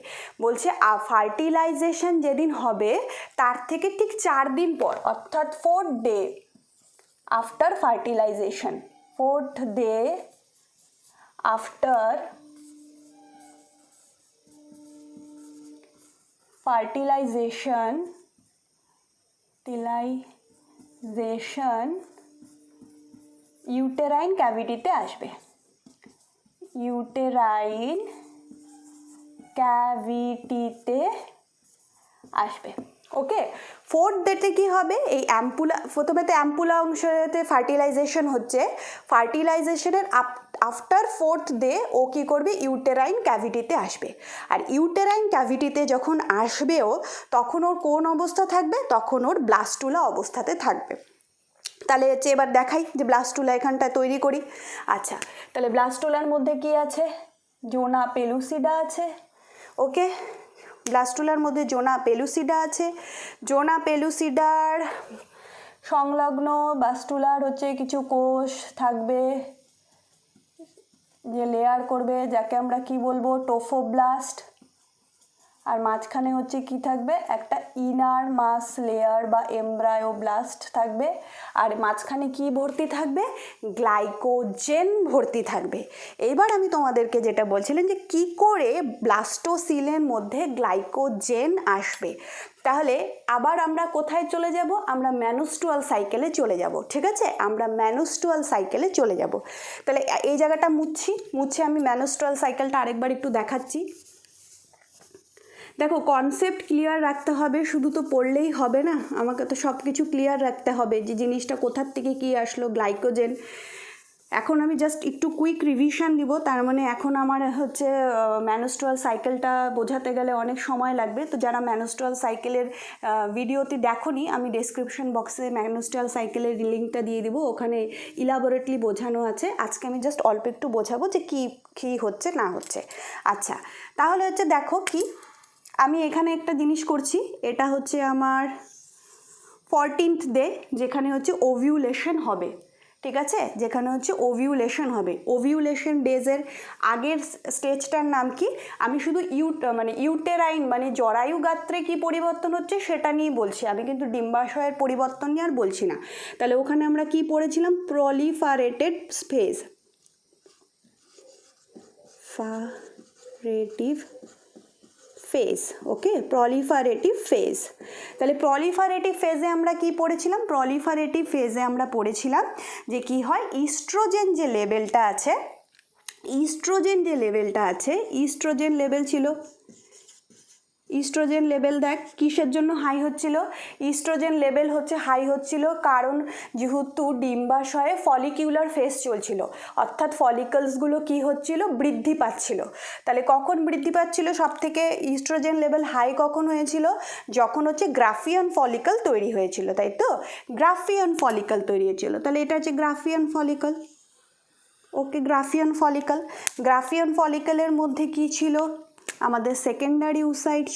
বলছে ফার্টিলাইজেশন যেদিন হবে তার থেকে ঠিক 4 দিন পর, অর্থাৎ 4th day after fertilization, 4th day after fertilization uterine ক্যাভিটিতে আসবে, ইউটেরাইন ক্যাভিটিতে আসবে। ওকে, ফোর্থ ডেতে কী হবে, এই অ্যাম্পুলা, প্রথমে তো অ্যাম্পুলা অংশতে ফার্টিলাইজেশন হচ্ছে, ফার্টিলাইজেশনের আফটার ফোর্থ ডে ও কী করবে, ইউটেরাইন ক্যাভিটিতে আসবে। আর ইউটেরাইন ক্যাভিটিতে যখন আসবেও তখন ওর কোন অবস্থা থাকবে, তখন ওর ব্লাস্টুলা অবস্থাতে থাকবে। তাহলে হচ্ছে এবার দেখাই যে ব্লাস্টুলা এখানটা তৈরি করি। আচ্ছা, তাহলে ব্লাস্টুলার মধ্যে কি আছে, জোনা পেলুসিডা আছে। ওকে, ব্লাস্টুলার মধ্যে জোনা পেলুসিডা আছে। জোনা পেলুসিডার সংলগ্ন ব্লাস্টুলার হচ্ছে কিছু কোষ থাকবে যে লেয়ার করবে, যাকে আমরা কি বলবো, টোফোব্লাস্ট। আর মাঝখানে হচ্ছে কি থাকবে, একটা ইনার মাস লেয়ার বা এমব্রায়োব্লাস্ট থাকবে। আর মাঝখানে কি ভর্তি থাকবে, গ্লাইকোজেন ভর্তি থাকবে। এইবার আমি তোমাদেরকে যেটা বলছিলাম যে কি করে ব্লাস্টোসিলের মধ্যে গ্লাইকোজেন আসবে, তাহলে আবার আমরা কোথায় চলে যাব, আমরা ম্যানুস্টুয়াল সাইকেলে চলে যাব। ঠিক আছে, আমরা ম্যানুস্টুয়াল সাইকেলে চলে যাব। তাহলে এই জায়গাটা মুছে আমি ম্যানুস্টুয়াল সাইকেলটা আরেকবার একটু দেখাচ্ছি। দেখো, কনসেপ্ট ক্লিয়ার রাখতে হবে, শুধু তো পড়লেই হবে না, আমাকে তো সব কিছু ক্লিয়ার রাখতে হবে যে জিনিসটা কোথার থেকে কি আসলো, গ্লাইকোজেন। এখন আমি জাস্ট একটু কুইক রিভিশন দিব, তার মানে এখন আমার হচ্ছে ম্যানুস্ট্রুয়াল সাইকেলটা বোঝাতে গেলে অনেক সময় লাগবে। তো যারা ম্যানুস্ট্রুয়াল সাইকেলের ভিডিওটি দেখোনি, আমি ডেসক্রিপশন বক্সে ম্যানুস্ট্রুয়াল সাইকেলের লিঙ্কটা দিয়ে দিব, ওখানে ইলাবোরেটলি বোঝানো আছে। আজকে আমি জাস্ট অল্প একটু বোঝাবো যে কী কী হচ্ছে না হচ্ছে। আচ্ছা, তাহলে হচ্ছে দেখো কি, আমি এখানে একটা জিনিস করছি, এটা হচ্ছে আমার 14th ডে, যেখানে হচ্ছে ওভিউলেশন হবে। ঠিক আছে, যেখানে হচ্ছে ওভিউলেশন হবে। ওভিউলেশন ডেজের আগের স্টেজটার নাম কি, আমি শুধু ইউটেরাইন মানে জরায়ু গাত্রে কি পরিবর্তন হচ্ছে সেটা নিয়ে বলছি, আমি কিন্তু ডিম্বাশয়ের পরিবর্তন নিয়ে আর বলছি না। তাহলে ওখানে আমরা কি পড়েছিলাম, প্রলিফারেটেড ফেজ, ফেজ। ওকে, প্রলিফারেটিভ ফেজ। তাহলে প্রলিফারেটিভ ফেজে আমরা কি পড়েছিলাম, প্রলিফারেটিভ ফেজে আমরা পড়েছিলাম যে কি হয়, ইস্ট্রোজেন যে লেভেলটা আছে, ইস্ট্রোজেন লেভেল ছিল, ইস্ট্রোজেন লেভেল দেখ কিসের জন্য হাই হচ্ছিল, ইস্ট্রোজেন লেভেল হচ্ছে হাই হচ্ছিল কারণ যেহেতু ডিম্বাশয়ে ফলিকিউলার ফেজ চলছিল, অর্থাৎ ফলিকলসগুলো কি হচ্ছিল, বৃদ্ধি পাচ্ছিল। তাহলে কখন বৃদ্ধি পাচ্ছিল, সব থেকে ইস্ট্রোজেন লেভেল হাই কখন হয়েছিল, যখন হচ্ছে গ্রাফিয়ান ফলিকল তৈরি হয়েছিল, তাই তো, গ্রাফিয়ান ফলিকল তৈরি হয়েছিল। তাহলে এটা হচ্ছে গ্রাফিয়ান ফলিকল। ওকে, গ্রাফিয়ান ফলিকলের মধ্যে কি ছিল, আমাদের সেকেন্ডারি উসাইড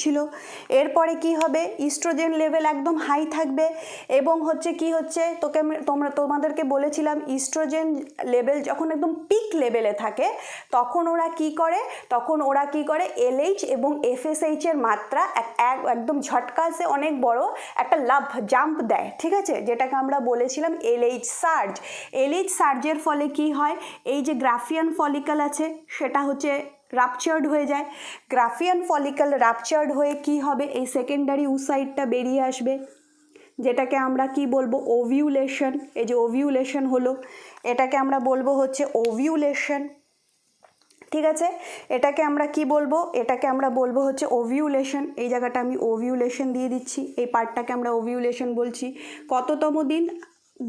ছিল। এরপরে কি হবে, ইস্ট্রোজেন লেভেল একদম হাই থাকবে এবং হচ্ছে কি হচ্ছে, তোমাদেরকে বলেছিলাম ইস্ট্রোজেন লেভেল যখন একদম পিক লেভেলে থাকে তখন ওরা কি করে এলএইচ এবং এফএসএইচ এর মাত্রা একদম ঝটকাসে অনেক বড় একটা জাম্প দেয়। ঠিক আছে, যেটাকে আমরা বলেছিলাম এলএইচ সার্জের ফলে কি হয়, এই যে গ্রাফিয়ান ফলিকল আছে সেটা হচ্ছে রাপচার্ড হয়ে যায়। গ্রাফিয়ান ফলিকল রাপচার্ড হয়ে কি হবে, এই সেকেন্ডারি উসাইডটা বেরিয়ে আসবে, যেটাকে আমরা কি বলবো, ওভিউলেশন। এই যে ওভিউলেশন হলো, এটাকে আমরা বলবো হচ্ছে ওভিউলেশন। ঠিক আছে, এটাকে আমরা কি বলবো, এটাকে আমরা বলবো হচ্ছে ওভিউলেশন। এই জায়গাটা আমি ওভিউলেশন দিয়ে দিচ্ছি, এই পার্টটাকে আমরা ওভিউলেশন বলছি। কততম দিন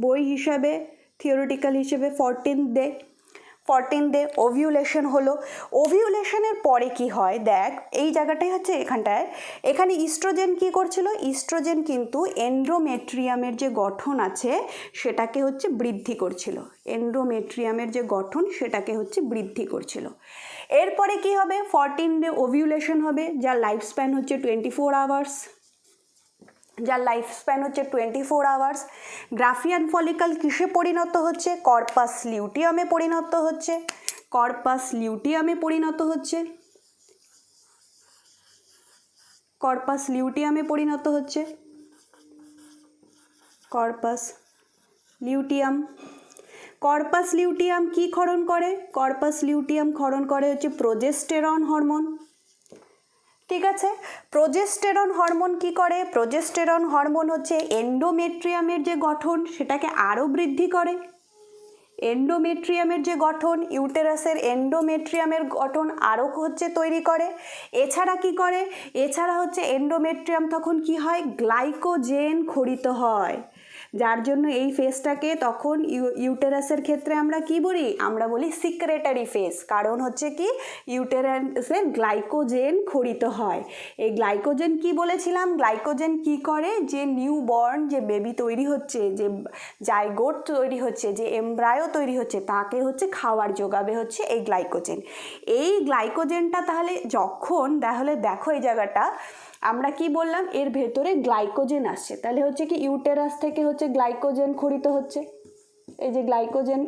বই হিসাবে, থিওরিটিক্যাল হিসেবে 14th ডে ওভিউলেশন হলো। ওভিউলেশনের পরে কি হয় দেখ, এই জায়গাটাই হচ্ছে এখানে ইস্ট্রোজেন কি করছিল, ইস্ট্রোজেন কিন্তু এন্ডোমেট্রিয়ামের যে গঠন আছে সেটাকে হচ্ছে বৃদ্ধি করছিল, এরপরে কি হবে, 14 ডে ওভিউলেশন হবে, যার লাইফ স্প্যান হচ্ছে 24 আওয়ার্স। গ্রাফিয়ান ফলিকল কিসে পরিণত হচ্ছে, কর্পাস লিউটিয়ামে পরিণত হচ্ছে। কর্পাস লিউটিয়ামে পরিণত হচ্ছে। কর্পাস লিউটিয়াম কি ক্ষরণ করে, কর্পাস লিউটিয়াম ক্ষরণ করে হচ্ছে প্রোজেস্টেরন হরমোন। ঠিক আছে, প্রোজেস্টেরন হরমোন কি করে, প্রোজেস্টেরন হরমোন হচ্ছে এন্ডোমেট্রিয়ামের যে গঠন সেটাকে আরও বৃদ্ধি করে এন্ডোমেট্রিয়ামের যে গঠন, ইউটেরাসের এন্ডোমেট্রিয়ামের গঠন আরও হচ্ছে তৈরি করে। এছাড়া কি করে, এছাড়া হচ্ছে এন্ডোমেট্রিয়াম তখন কি হয়, গ্লাইকোজেন ক্ষরিত হয়, যার জন্য এই ফেজটাকে তখন ইউটেরাসের ক্ষেত্রে আমরা কি বলি, আমরা বলি সিক্রেটারি ফেজ। কারণ হচ্ছে কি, ইউটেরাসে গ্লাইকোজেন ক্ষরিত হয়। এই গ্লাইকোজেন কি বলেছিলাম, গ্লাইকোজেন কি করে, যে নিউবর্ন যে বেবি তৈরি হচ্ছে, যে জাইগোট তৈরি হচ্ছে, যে এমব্রায়ো তৈরি হচ্ছে, তাকে হচ্ছে খাবার যোগাবে হচ্ছে এই গ্লাইকোজেন। এই গ্লাইকোজেনটা তাহলে যখন, তাহলে দেখো এই জায়গাটা আমরা কি বললাম, এর ভেতরে গ্লাইকোজেন আসছে, তাহলে হচ্ছে কি ইউটেরাস থেকে হচ্ছে গ্লাইকোজেন ক্ষরিত হচ্ছে। এই যে গ্লাইকোজেন,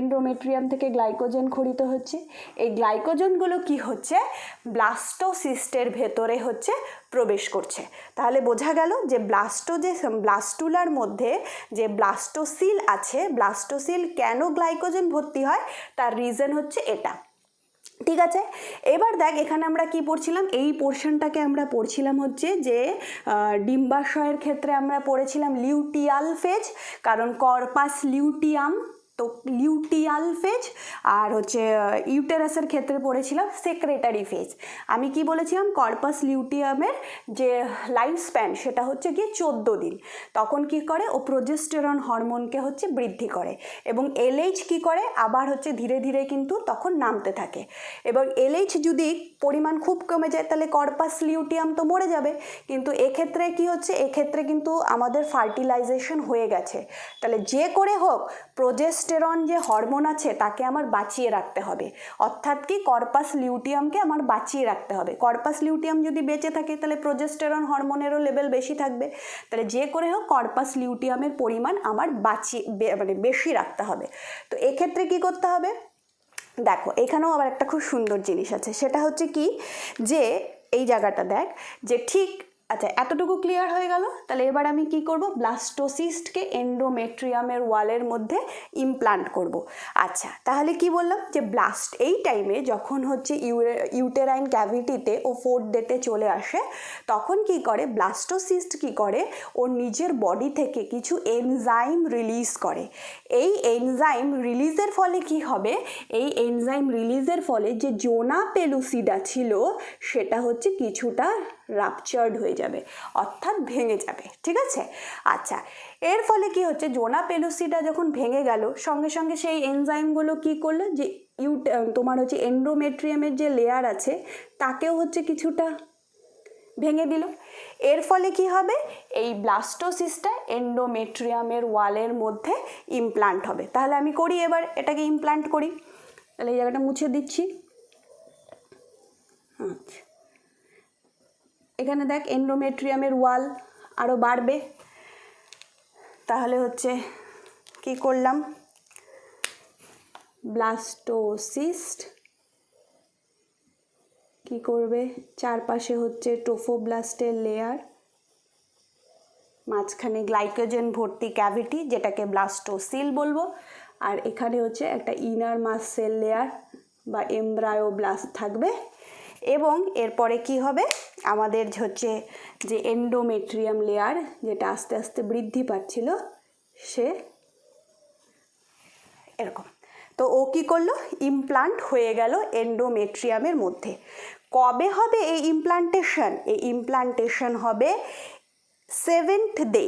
এন্ডোমেট্রিয়াম থেকে গ্লাইকোজেন ক্ষরিত হচ্ছে। এই গ্লাইকোজেনগুলো কি হচ্ছে, ব্লাস্টোসিস্টের ভেতরে হচ্ছে প্রবেশ করছে। তাহলে বোঝা গেল যে ব্লাস্টুলার মধ্যে যে ব্লাস্টোসিল আছে, ব্লাস্টোসিল কেন গ্লাইকোজেন ভর্তি হয়, তার রিজন হচ্ছে এটা। ঠিক আছে, এবার দেখ এখানে আমরা কি পড়ছিলাম, এই পোর্শনটাকে আমরা পড়ছিলাম হচ্ছে যে ডিম্বাশয়ের ক্ষেত্রে আমরা পড়েছিলাম লিউটিয়াল ফেজ, কারণ কর্পাস লিউটিয়াম, তো লিউটিয়াল ফেজ। আর হচ্ছে ইউটেরাসের ক্ষেত্রে পড়েছিলাম সেক্রেটারি ফেজ। আমি কি বলেছিলাম, কর্পাস লিউটিয়ামের যে লাইফ স্প্যান সেটা হচ্ছে গিয়ে 14 দিন। তখন কি করে, ও প্রোজেস্টেরন হরমোনকে হচ্ছে বৃদ্ধি করে, এবং এলএইচ কি করে, আবার হচ্ছে ধীরে ধীরে কিন্তু তখন নামতে থাকে। এবং এলএইচ যদি পরিমাণ খুব কমে যায় তাহলে কর্পাস লিউটিয়াম তো মরে যাবে। কিন্তু এক্ষেত্রে কি হচ্ছে, এক্ষেত্রে কিন্তু আমাদের ফার্টিলাইজেশন হয়ে গেছে, তাহলে যে করে হোক প্রোজেস্টেরন যে হরমোন আছে তাকে আমার বাঁচিয়ে রাখতে হবে। অর্থাৎ কি, কর্পাস লিউটিয়ামকে আমার বাঁচিয়ে রাখতে হবে। কর্পাস লিউটিয়াম যদি বেঁচে থাকে তাহলে প্রোজেস্টেরন হরমোনেরও লেভেল বেশি থাকবে। তাহলে যে করে হোক কর্পাস লিউটিয়ামের পরিমাণ আমার মানে বেশি রাখতে হবে। তো এক্ষেত্রে কি করতে হবে, দেখো এখানেও আবার একটা খুব সুন্দর জিনিস আছে, সেটা হচ্ছে কি, যে এই জায়গাটা দেখ, যে ঠিক আচ্ছা এতটুকু ক্লিয়ার হয়ে গেল। তাহলে এবার আমি কি করব, ব্লাস্টোসিস্টকে এন্ডোমেট্রিয়ামের ওয়ালের মধ্যে ইমপ্লান্ট করব। আচ্ছা তাহলে কি বললাম, যে এই টাইমে যখন হচ্ছে ইউটেরাইন ক্যাভিটিতে ও 4th ডেতে চলে আসে, তখন কি করে ব্লাস্টোসিস্ট কি করে, ওর নিজের বডি থেকে কিছু এনজাইম রিলিজ করে। এই এনজাইম রিলিজের ফলে কি হবে, এই এনজাইম রিলিজের ফলে যে জোনা পেলুসিডা ছিল সেটা হচ্ছে কিছুটা রাপচার্ড হয়ে যাবে, অর্থাৎ ভেঙে যাবে। ঠিক আছে, আচ্ছা এর ফলে কি হচ্ছে, জোনা পেলুসিডা যখন ভেঙে গেল, সঙ্গে সঙ্গে সেই এনজাইমগুলো কি করলো, যে তোমার হচ্ছে এন্ডোমেট্রিয়ামের যে লেয়ার আছে তাকেও হচ্ছে কিছুটা ভেঙে দিল। এর ফলে কি হবে, এই ব্লাস্টোসিস্টটা এন্ডোমেট্রিয়ামের ওয়ালের মধ্যে ইমপ্লান্ট হবে। তাহলে আমি করি, এবার এটাকে ইমপ্লান্ট করি। তাহলে এই জায়গাটা মুছে দিচ্ছি। আচ্ছা, এখানে দেখ এন্ডোমেট্রিয়ামের ওয়াল আরও বাড়বে। তাহলে হচ্ছে কি করলাম, ব্লাস্টোসিস্ট কি করবে, চারপাশে হচ্ছে ট্রোফোব্লাস্টের লেয়ার, মাঝখানে গ্লাইকোজেন ভর্তি ক্যাভিটি যেটাকে ব্লাস্টোসিল বলবো, আর এখানে হচ্ছে একটা ইনার মাস সেল লেয়ার বা এমব্রায়োব্লাস্ট থাকবে। এবং এরপরে কি হবে, আমাদের হচ্ছে যে এন্ডোমেট্রিয়াম লেয়ার যেটা আস্তে আস্তে বৃদ্ধি পাচ্ছিল, সে এরকম। তো ও কি করলো, ইমপ্লান্ট হয়ে গেল এন্ডোমেট্রিয়ামের মধ্যে। কবে হবে এই ইমপ্লান্টেশন, এই ইমপ্লান্টেশন হবে 7th ডে,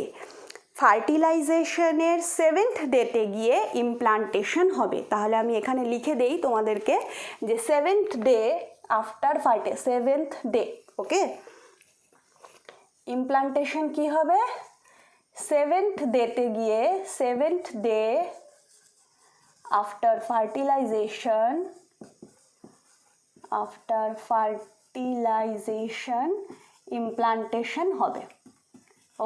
ফার্টিলাইজেশনের 7th ডেতে গিয়ে ইমপ্লান্টেশন হবে। তাহলে আমি এখানে লিখে দেই তোমাদেরকে যে 7th day after 7th day, okay. Implantation কি হবে, 7th ডেতে গিয়ে, 7th day after fertilisation, implantation হবে।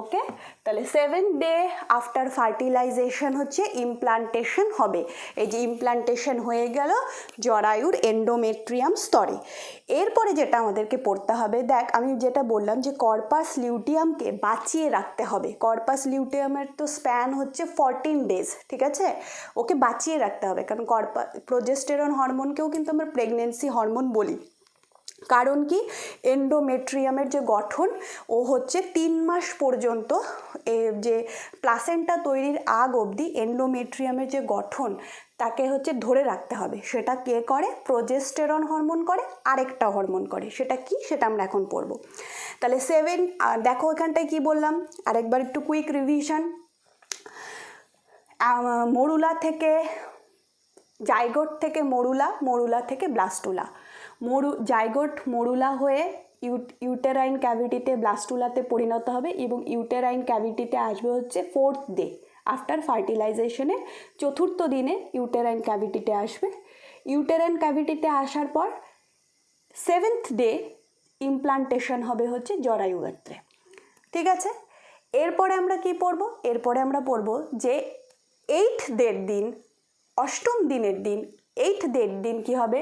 ওকে, তাহলে 7th ডে আফটার ফার্টিলাইজেশন হচ্ছে ইমপ্লান্টেশন হবে। এই যে ইমপ্লান্টেশন হয়ে গেল জরায়ুর এন্ডোমেট্রিয়াম স্তরে। এরপরে যেটা আমাদেরকে পড়তে হবে, দেখ আমি যেটা বললাম যে কর্পাস লিউটিয়ামকে বাঁচিয়ে রাখতে হবে। কর্পাস লিউটিয়ামের তো স্প্যান হচ্ছে 14 ডেজ, ঠিক আছে, ওকে বাঁচিয়ে রাখতে হবে, কারণ প্রোজেস্টেরন হরমোনকেও কিন্তু আমরা প্রেগনেন্সি হরমোন বলি। কারণ কি, এন্ডোমেট্রিয়ামের যে গঠন ও হচ্ছে 3 মাস পর্যন্ত যে প্লাসেন্টা তৈরির আগ অবধি এন্ডোমেট্রিয়ামের যে গঠন তাকে হচ্ছে ধরে রাখতে হবে। সেটা কে করে? প্রোজেস্টেরন হরমোন করে, আরেকটা হরমোন করে। সেটা কি, সেটা আমরা এখন পড়ব। তাহলে 7 দেখো এখানটায় কি বললাম, আরেকবার একটু কুইক রিভিশন। মরুলা থেকে জাইগোট থেকে মরুলা, মরুলা থেকে ব্লাস্টুলা, জাইগোট মরুলা হয়ে ইউটেরাইন ক্যাভিটিতে ব্লাস্টুলাতে পরিণত হবে এবং ইউটেরাইন ক্যাভিটিতে আসবে হচ্ছে 4th ডে আফটার ফার্টিলাইজেশনের, 4র্থ দিনে ইউটেরাইন ক্যাভিটিতে আসবে। ইউটেরাইন ক্যাভিটিতে আসার পর 7th ডে ইমপ্লান্টেশন হবে হচ্ছে জরায়ুগাত্রে। ঠিক আছে, এরপরে আমরা কি পড়ব? এরপরে আমরা পড়ব যে 8th ডের দিন, 8ম দিনের দিন, 8th ডের দিন কি হবে?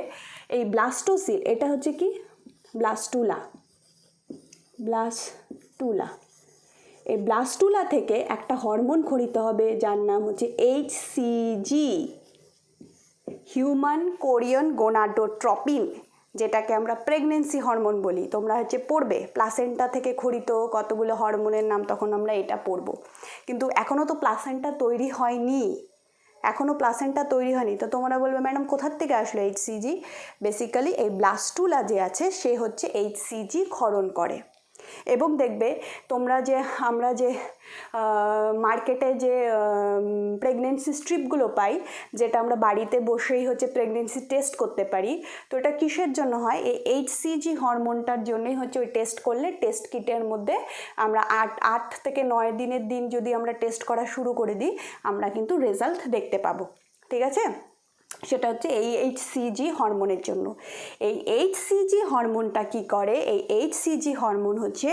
এই ব্লাস্টোসিল, এটা হচ্ছে কি ব্লাস্টুলা, ব্লাস্টুলা, এই ব্লাস্টুলা থেকে একটা হরমোন খরিত হবে যার নাম হচ্ছে HCG, হিউম্যান কোরিয়ন গোনাডোট্রপিন, যেটাকে আমরা প্রেগনেন্সি হরমোন বলি। তোমরা হচ্ছে পড়বে প্লাসেন্টা থেকে খরিত কতগুলো হরমোনের নাম, তখন আমরা এটা পড়ব। কিন্তু এখনও তো প্লাসেন্টা তৈরি হয়নি, এখনও প্লাসেন্টা তৈরি হয়নি। তো তোমরা বলবে ম্যাডাম কোথার থেকে আসলো HCG? বেসিক্যালি এই ব্লাস্টুলা যে আছে সে হচ্ছে HCG ক্ষরণ করে। এবং দেখবে তোমরা যে আমরা যে মার্কেটে যে প্রেগনেন্সি স্ট্রিপগুলো পাই, যেটা আমরা বাড়িতে বসেই হচ্ছে প্রেগনেন্সি টেস্ট করতে পারি, তো এটা কিসের জন্য হয়? এই HCG হরমোনটার জন্যই হচ্ছে ওই টেস্ট করলে টেস্ট কিটের মধ্যে আমরা 8 থেকে 9 দিনের দিন যদি আমরা টেস্ট করা শুরু করে দিই, আমরা কিন্তু রেজাল্ট দেখতে পাবো। ঠিক আছে, সেটা হচ্ছে এই HCG হরমোনের জন্য। এই HCG হরমোনটা কি করে? এই HCG হরমোন হচ্ছে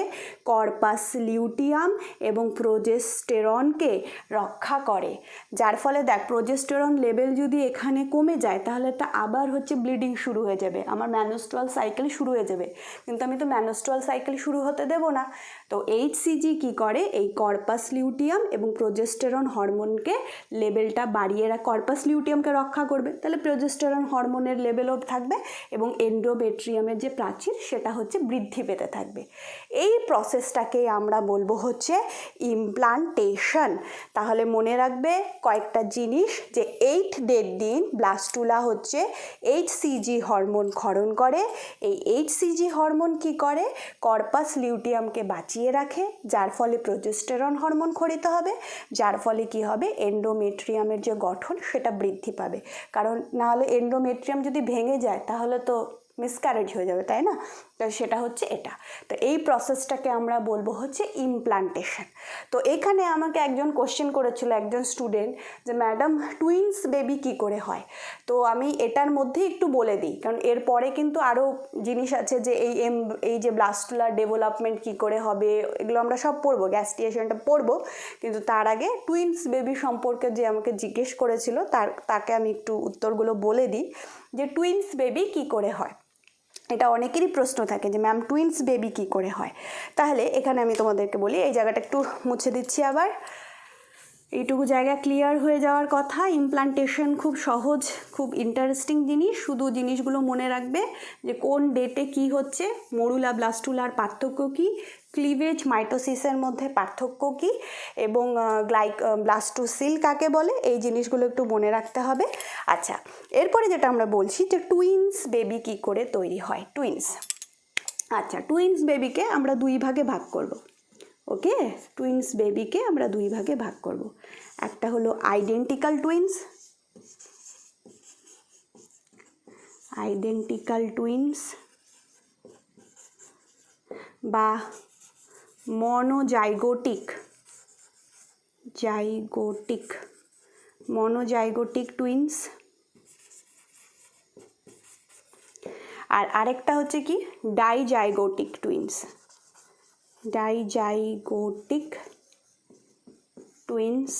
কর্পাস লিউটিয়াম এবং প্রোজেস্টেরনকে রক্ষা করে, যার ফলে দেখ প্রোজেস্টেরন লেভেল যদি এখানে কমে যায় তাহলে তা আবার হচ্ছে ব্লিডিং শুরু হয়ে যাবে, আমার ম্যানস্ট্রুয়াল সাইকেল শুরু হয়ে যাবে। কিন্তু আমি তো ম্যানস্ট্রুয়াল সাইকেল শুরু হতে দেব না। তো HCG কি করে? এই কর্পাস লিউটিয়াম এবং প্রোজেস্টেরন হরমোনকে লেভেলটা বাড়িয়ে কর্পাস লিউটিয়ামকে রক্ষা করবে, তাহলে প্রোজেস্টেরন হরমোনের লেভেলও থাকবে এবং এন্ডোমেট্রিয়ামের যে প্রাচীর সেটা হচ্ছে বৃদ্ধি পেতে থাকবে। এই প্রসেসটাকে আমরা বলবো হচ্ছে ইমপ্লান্টেশন। তাহলে মনে রাখবে কয়েকটা জিনিস, যে 8th ডের দিন ব্লাস্টুলা হচ্ছে HCG হরমোন ক্ষরণ করে। এই HCG হরমোন কি করে? কর্পাস লিউটিয়ামকে বাঁচিয়ে রাখে, যার ফলে প্রোজেস্টেরন হরমোন ক্ষরিত হবে, যার ফলে কি হবে? এন্ডোমেট্রিয়ামের যে গঠন সেটা বৃদ্ধি পাবে। কারণ নাহলে এন্ডোমেট্রিয়াম যদি ভেঙে যায় তাহলে তো মিসক্যারেজ হয়ে যাবে, তাই না? তো সেটা হচ্ছে এটা। তো এই প্রসেসটাকে আমরা বলবো হচ্ছে ইমপ্লান্টেশন। তো এখানে আমাকে একজন কোশ্চেন করেছিল, একজন স্টুডেন্ট, যে ম্যাডাম টুইন্স বেবি কি করে হয়? তো আমি এটার মধ্যে একটু বলে দিই, কারণ এরপরে কিন্তু আরও জিনিস আছে, যে এই যে ব্লাস্টুলার ডেভেলপমেন্ট কি করে হবে, এগুলো আমরা সব পড়বো, গ্যাস্ট্রিয়েশনটা পড়বো। কিন্তু তার আগে টুইন্স বেবি সম্পর্কে যে আমাকে জিজ্ঞেস করেছিল তাকে আমি একটু উত্তরগুলো বলে দিই, যে টুইন্স বেবি কি করে হয়। এটা অনেকেরই প্রশ্ন থাকে যে ম্যাম টুইন্স বেবি কি করে হয়। তাহলে এখানে আমি তোমাদেরকে বলি, এই জায়গাটা একটু মুছে দিচ্ছি আবার, এইটুকু জায়গা ক্লিয়ার হয়ে যাওয়ার কথা। ইমপ্লান্টেশন খুব সহজ, খুব ইন্টারেস্টিং জিনিস। শুধু জিনিসগুলো মনে রাখবে যে কোন ডেটে কি হচ্ছে, মরুলা ব্লাস্টুলার পার্থক্য কী, ক্লিভেজ মাইটোসিসের মধ্যে পার্থক্য কী, এবং ব্লাস্টোসিল কাকে বলে, এই জিনিসগুলো একটু মনে রাখতে হবে। আচ্ছা, এরপরে যেটা আমরা বলছি যে টুইন্স বেবি কি করে তৈরি হয়। টুইন্স, আচ্ছা টুইন্স বেবিকে আমরা 2 ভাগে ভাগ করব। ওকে, টুইন্স বেবিকে আমরা 2 ভাগে ভাগ করব। একটা হলো আইডেন্টিক্যাল টুইন্স, আইডেন্টিক্যাল টুইন্স বা মনোজাইগোটিক, মনোজাইগোটিক টুইন্স। আর আরেকটা হচ্ছে কি ডাইজাইগোটিক টুইন্স, ডাইজাইগোটিক টুইন্স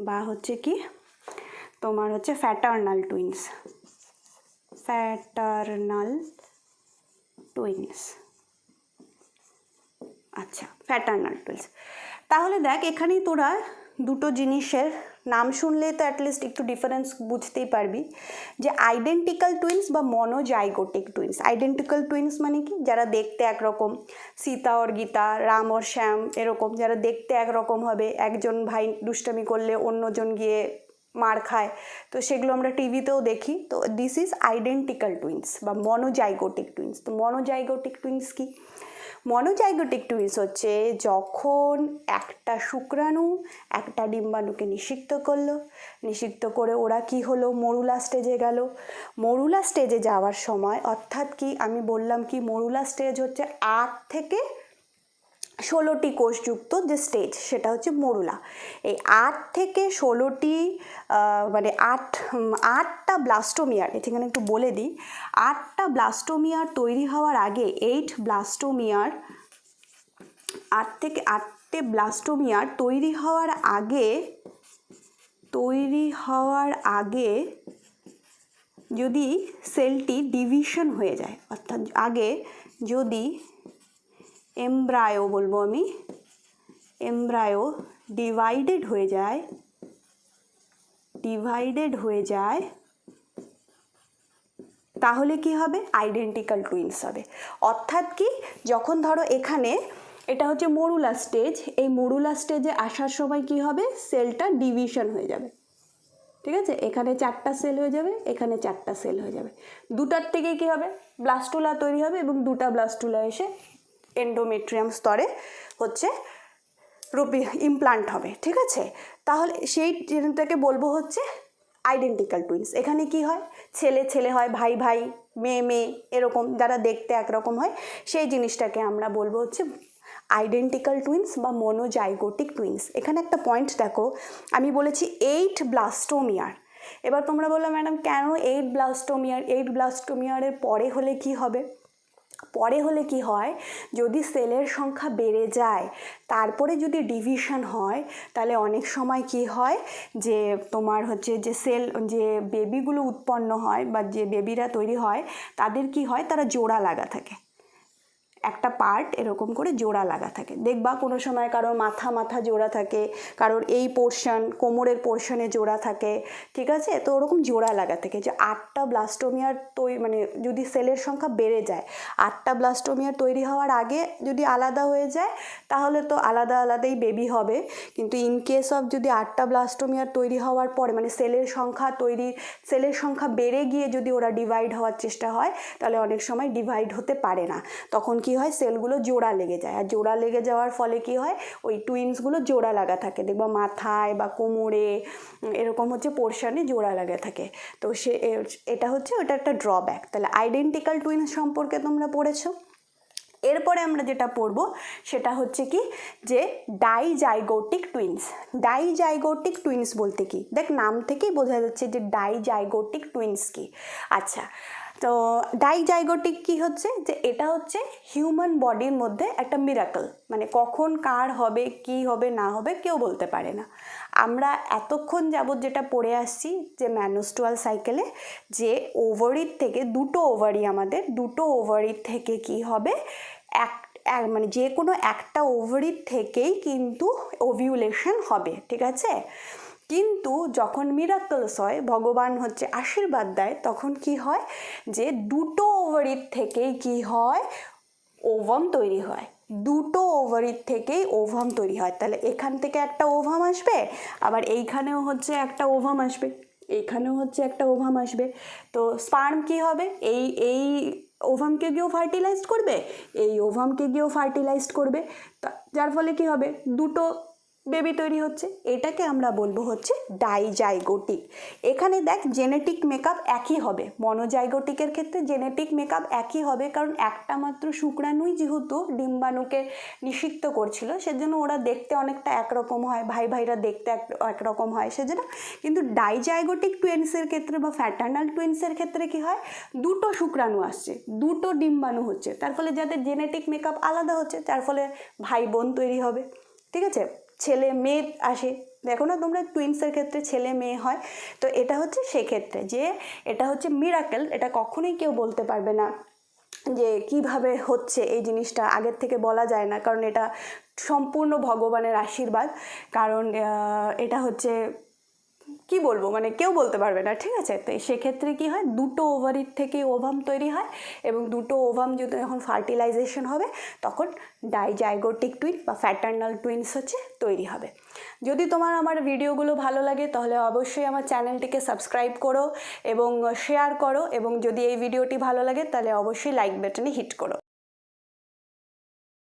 বা হচ্ছে কি তোমার হচ্ছে ফ্যাটার্নাল টুইন্স, ফ্যাটার্নাল টুইন্স। আচ্ছা, ফ্যাটার্নাল টুইন্স। তাহলে দেখ এখানেই তোরা দুটো জিনিসের নাম শুনলে তো অ্যাটলিস্ট একটু ডিফারেন্স বুঝতেই পারবি যে আইডেন্টিক্যাল টুইন্স বা মনোজাইগোটিক টুইন্স। আইডেন্টিক্যাল টুইন্স মানে কি, যারা দেখতে একরকম, সীতা ওর গীতা, রাম ওর শ্যাম, এরকম যারা দেখতে একরকম হবে, একজন ভাই দুষ্টামি করলে অন্যজন গিয়ে মার খায়, তো সেগুলো আমরা টিভিতেও দেখি। তো দিস ইজ আইডেন্টিক্যাল টুইন্স বা মনোজাইগোটিক টুইন্স। তো মনোজাইগোটিক টুইন্স কি? মনোজাইগোটিক টুইন্স হচ্ছে যখন একটা শুক্রাণু একটা ডিম্বাণুকে নিষিক্ত করলো, নিষিক্ত করে ওরা কি হলো, মরুলা স্টেজে গেল। মরুলা স্টেজে যাওয়ার সময়, অর্থাৎ কি আমি বললাম কি, মরুলা স্টেজ হচ্ছে 8 থেকে 16টি কোষযুক্ত যে স্টেজ, সেটা হচ্ছে মরুলা। এই 8 থেকে 16টি মানে 8টা ব্লাস্টোমিয়ার, এখানে একটু বলে দিই, 8টা ব্লাস্টোমিয়ার তৈরি হওয়ার আগে, 8 ব্লাস্টোমিয়ার, 8 থেকে 8টে ব্লাস্টোমিয়ার তৈরি হওয়ার আগে যদি সেলটি ডিভিশন হয়ে যায়, অর্থাৎ আগে যদি এমব্রায়ো বলবো আমি, এমব্রায়ো ডিভাইডেড হয়ে যায়, তাহলে কি হবে, আইডেন্টিক্যাল টুইন্স হবে। অর্থাৎ কি, যখন ধরো এখানে এটা হচ্ছে মরুলা স্টেজ, এই মরুলা স্টেজে আসার সময় কি হবে, সেলটা ডিভিশন হয়ে যাবে, ঠিক আছে, এখানে 4টা সেল হয়ে যাবে, এখানে 4টা সেল হয়ে যাবে, দুটার থেকে কি হবে, ব্লাস্টুলা তৈরি হবে, এবং দুটা ব্লাস্টুলা এসে এন্ডোমেট্রিয়াম স্তরে হচ্ছে ইমপ্লান্ট হবে, ঠিক আছে। তাহলে সেই জিনিসটাকে বলবো হচ্ছে আইডেন্টিক্যাল টুইন্স। এখানে কি হয়, ছেলে ছেলে হয়, ভাই ভাই, মেয়ে মেয়ে, এরকম যারা দেখতে একরকম হয়, সেই জিনিসটাকে আমরা বলবো হচ্ছে আইডেন্টিক্যাল টুইন্স বা মনোজাইগোটিক টুইন্স। এখানে একটা পয়েন্ট দেখো, আমি বলেছি 8 ব্লাস্টোমিয়ার। এবার তোমরা বললো ম্যাডাম কেন 8 ব্লাস্টোমিয়ার? 8 ব্লাস্টোমিয়ারের পরে হলে কি হবে? পরে হলে কি হয়, যদি সেলের সংখ্যা বেড়ে যায়, তারপরে যদি ডিভিশন হয়, তাহলে অনেক সময় কি হয় যে তোমার হচ্ছে যে সেল, যে বেবিগুলো উৎপন্ন হয় বা যে বেবিরা তৈরি হয়, তাদের কি হয়, তারা জোড়া লাগা থাকে, একটা পার্ট এরকম করে জোড়া লাগা থাকে। দেখবা কোনো সময় কারোর মাথা জোড়া থাকে, কারোর এই পোর্শন, কোমরের পোর্শনে জোড়া থাকে, ঠিক আছে। তো ওরকম জোড়া লাগা থাকে, যে 8টা ব্লাস্টোমিয়ার মানে যদি সেলের সংখ্যা বেড়ে যায়, 8টা ব্লাস্টোমিয়ার তৈরি হওয়ার আগে যদি আলাদা হয়ে যায়, তাহলে তো আলাদা আলাদাই বেবি হবে। কিন্তু ইন কেস অফ যদি 8টা ব্লাস্টোমিয়ার তৈরি হওয়ার পরে, মানে সেলের সংখ্যা বেড়ে গিয়ে যদি ওরা ডিভাইড হওয়ার চেষ্টা হয়, তাহলে অনেক সময় ডিভাইড হতে পারে না, তখন কি হয়, সেলগুলো জোড়া লেগে যায়। আর জোড়া লেগে যাওয়ার ফলে কি হয়, ওই টুইন্সগুলো জোড়া লাগা থাকে, দেখবা মাথায় বা কোমরে এরকম হচ্ছে পোর্শনে জোড়া লাগা থাকে। তো এটা হচ্ছে ওটা একটা ড্রব্যাক। তাহলে আইডেন্টিক্যাল টুইন্স সম্পর্কে তোমরা পড়েছো। এরপরে আমরা যেটা পড়বো সেটা হচ্ছে কি, যে ডাইজাইগোটিক টুইন্স। ডাইজাইগোটিক টুইন্স বলতে কি, দেখ নাম থেকেই বোঝা যাচ্ছে যে ডাইজাইগোটিক টুইন্স কি। আচ্ছা, তো ডাইজাইগোটিক কি হচ্ছে, যে এটা হচ্ছে হিউম্যান বডির মধ্যে একটা মিরাকল, মানে কখন কার হবে, কি হবে না হবে কেউ বলতে পারে না। আমরা এতক্ষণ যাবত যেটা পড়ে আসছি, যে ম্যানোস্ট্রুয়াল সাইকেলে, যে ওভারির থেকে দুটো ওভারির থেকে কি হবে, মানে যে কোনো একটা ওভারির থেকেই কিন্তু ওভিউলেশন হবে, ঠিক আছে। কিন্তু যখন মিরাকলস হয়, ভগবান হচ্ছে আশীর্বাদ দেয়, তখন কি হয়, যে দুটো ওভারির থেকেই কি হয়, ওভাম তৈরি হয়। দুটো ওভারির থেকেই ওভাম তৈরি হয়। তাহলে এখান থেকে একটা ওভাম আসবে, আবার এইখানেও হচ্ছে একটা ওভাম আসবে, এইখানেও হচ্ছে একটা ওভাম আসবে। তো স্পার্ম কি হবে, এই ওভামকে গিয়েও ফার্টিলাইজ করবে, এই ওভামকে গিয়েও ফার্টিলাইজ করবে, যার ফলে কি হবে, দুটো বেবি তৈরি হচ্ছে। এটাকে আমরা বলবো হচ্ছে ডাইজাইগোটিক। এখানে দেখ জেনেটিক মেকআপ একই হবে, মনোজাইগোটিকের ক্ষেত্রে জেনেটিক মেকআপ একই হবে, কারণ একটা মাত্র শুক্রাণুই যেহেতু ডিম্বাণুকে নিষিক্ত করছিল, সেজন্য ওরা দেখতে অনেকটা একরকম হয়, ভাইরা দেখতে একরকম হয় সেজন্য। কিন্তু ডাইজাইগোটিক টুইন্সের ক্ষেত্রে বা ফ্যাটার্নাল টুইন্সের ক্ষেত্রে কি হয়, দুটো শুক্রাণু আসছে, দুটো ডিম্বাণু হচ্ছে, তার ফলে যাদের জেনেটিক মেকআপ আলাদা হচ্ছে, তার ফলে ভাই বোন তৈরি হবে, ঠিক আছে। ছেলে মেয়ে আসে, দেখো না তোমরা টুইন্সের ক্ষেত্রে ছেলে মেয়ে হয়। তো এটা হচ্ছে সেক্ষেত্রে যে এটা হচ্ছে মিরাকেল, এটা কখনোই কেউ বলতে পারবে না যে কিভাবে হচ্ছে, এই জিনিসটা আগের থেকে বলা যায় না, কারণ এটা সম্পূর্ণ ভগবানের আশীর্বাদ। কারণ এটা হচ্ছে কি বলবো, মানে কেউ বলতে পারবে না, ঠিক আছে। তো সেক্ষেত্রে কি হয়, দুটো ওভারির থেকে ওভাম তৈরি হয়, এবং দুটো ওভাম যদি যখন ফার্টিলাইজেশন হবে তখন ডাইজাইগোটিক টুইন বা ফ্যাটার্নাল টুইনস হচ্ছে তৈরি হবে। যদি তোমার আমার ভিডিওগুলো ভালো লাগে তাহলে অবশ্যই আমার চ্যানেলটিকে সাবস্ক্রাইব করো এবং শেয়ার করো, এবং যদি এই ভিডিওটি ভালো লাগে তাহলে অবশ্যই লাইক বাটনে হিট করো।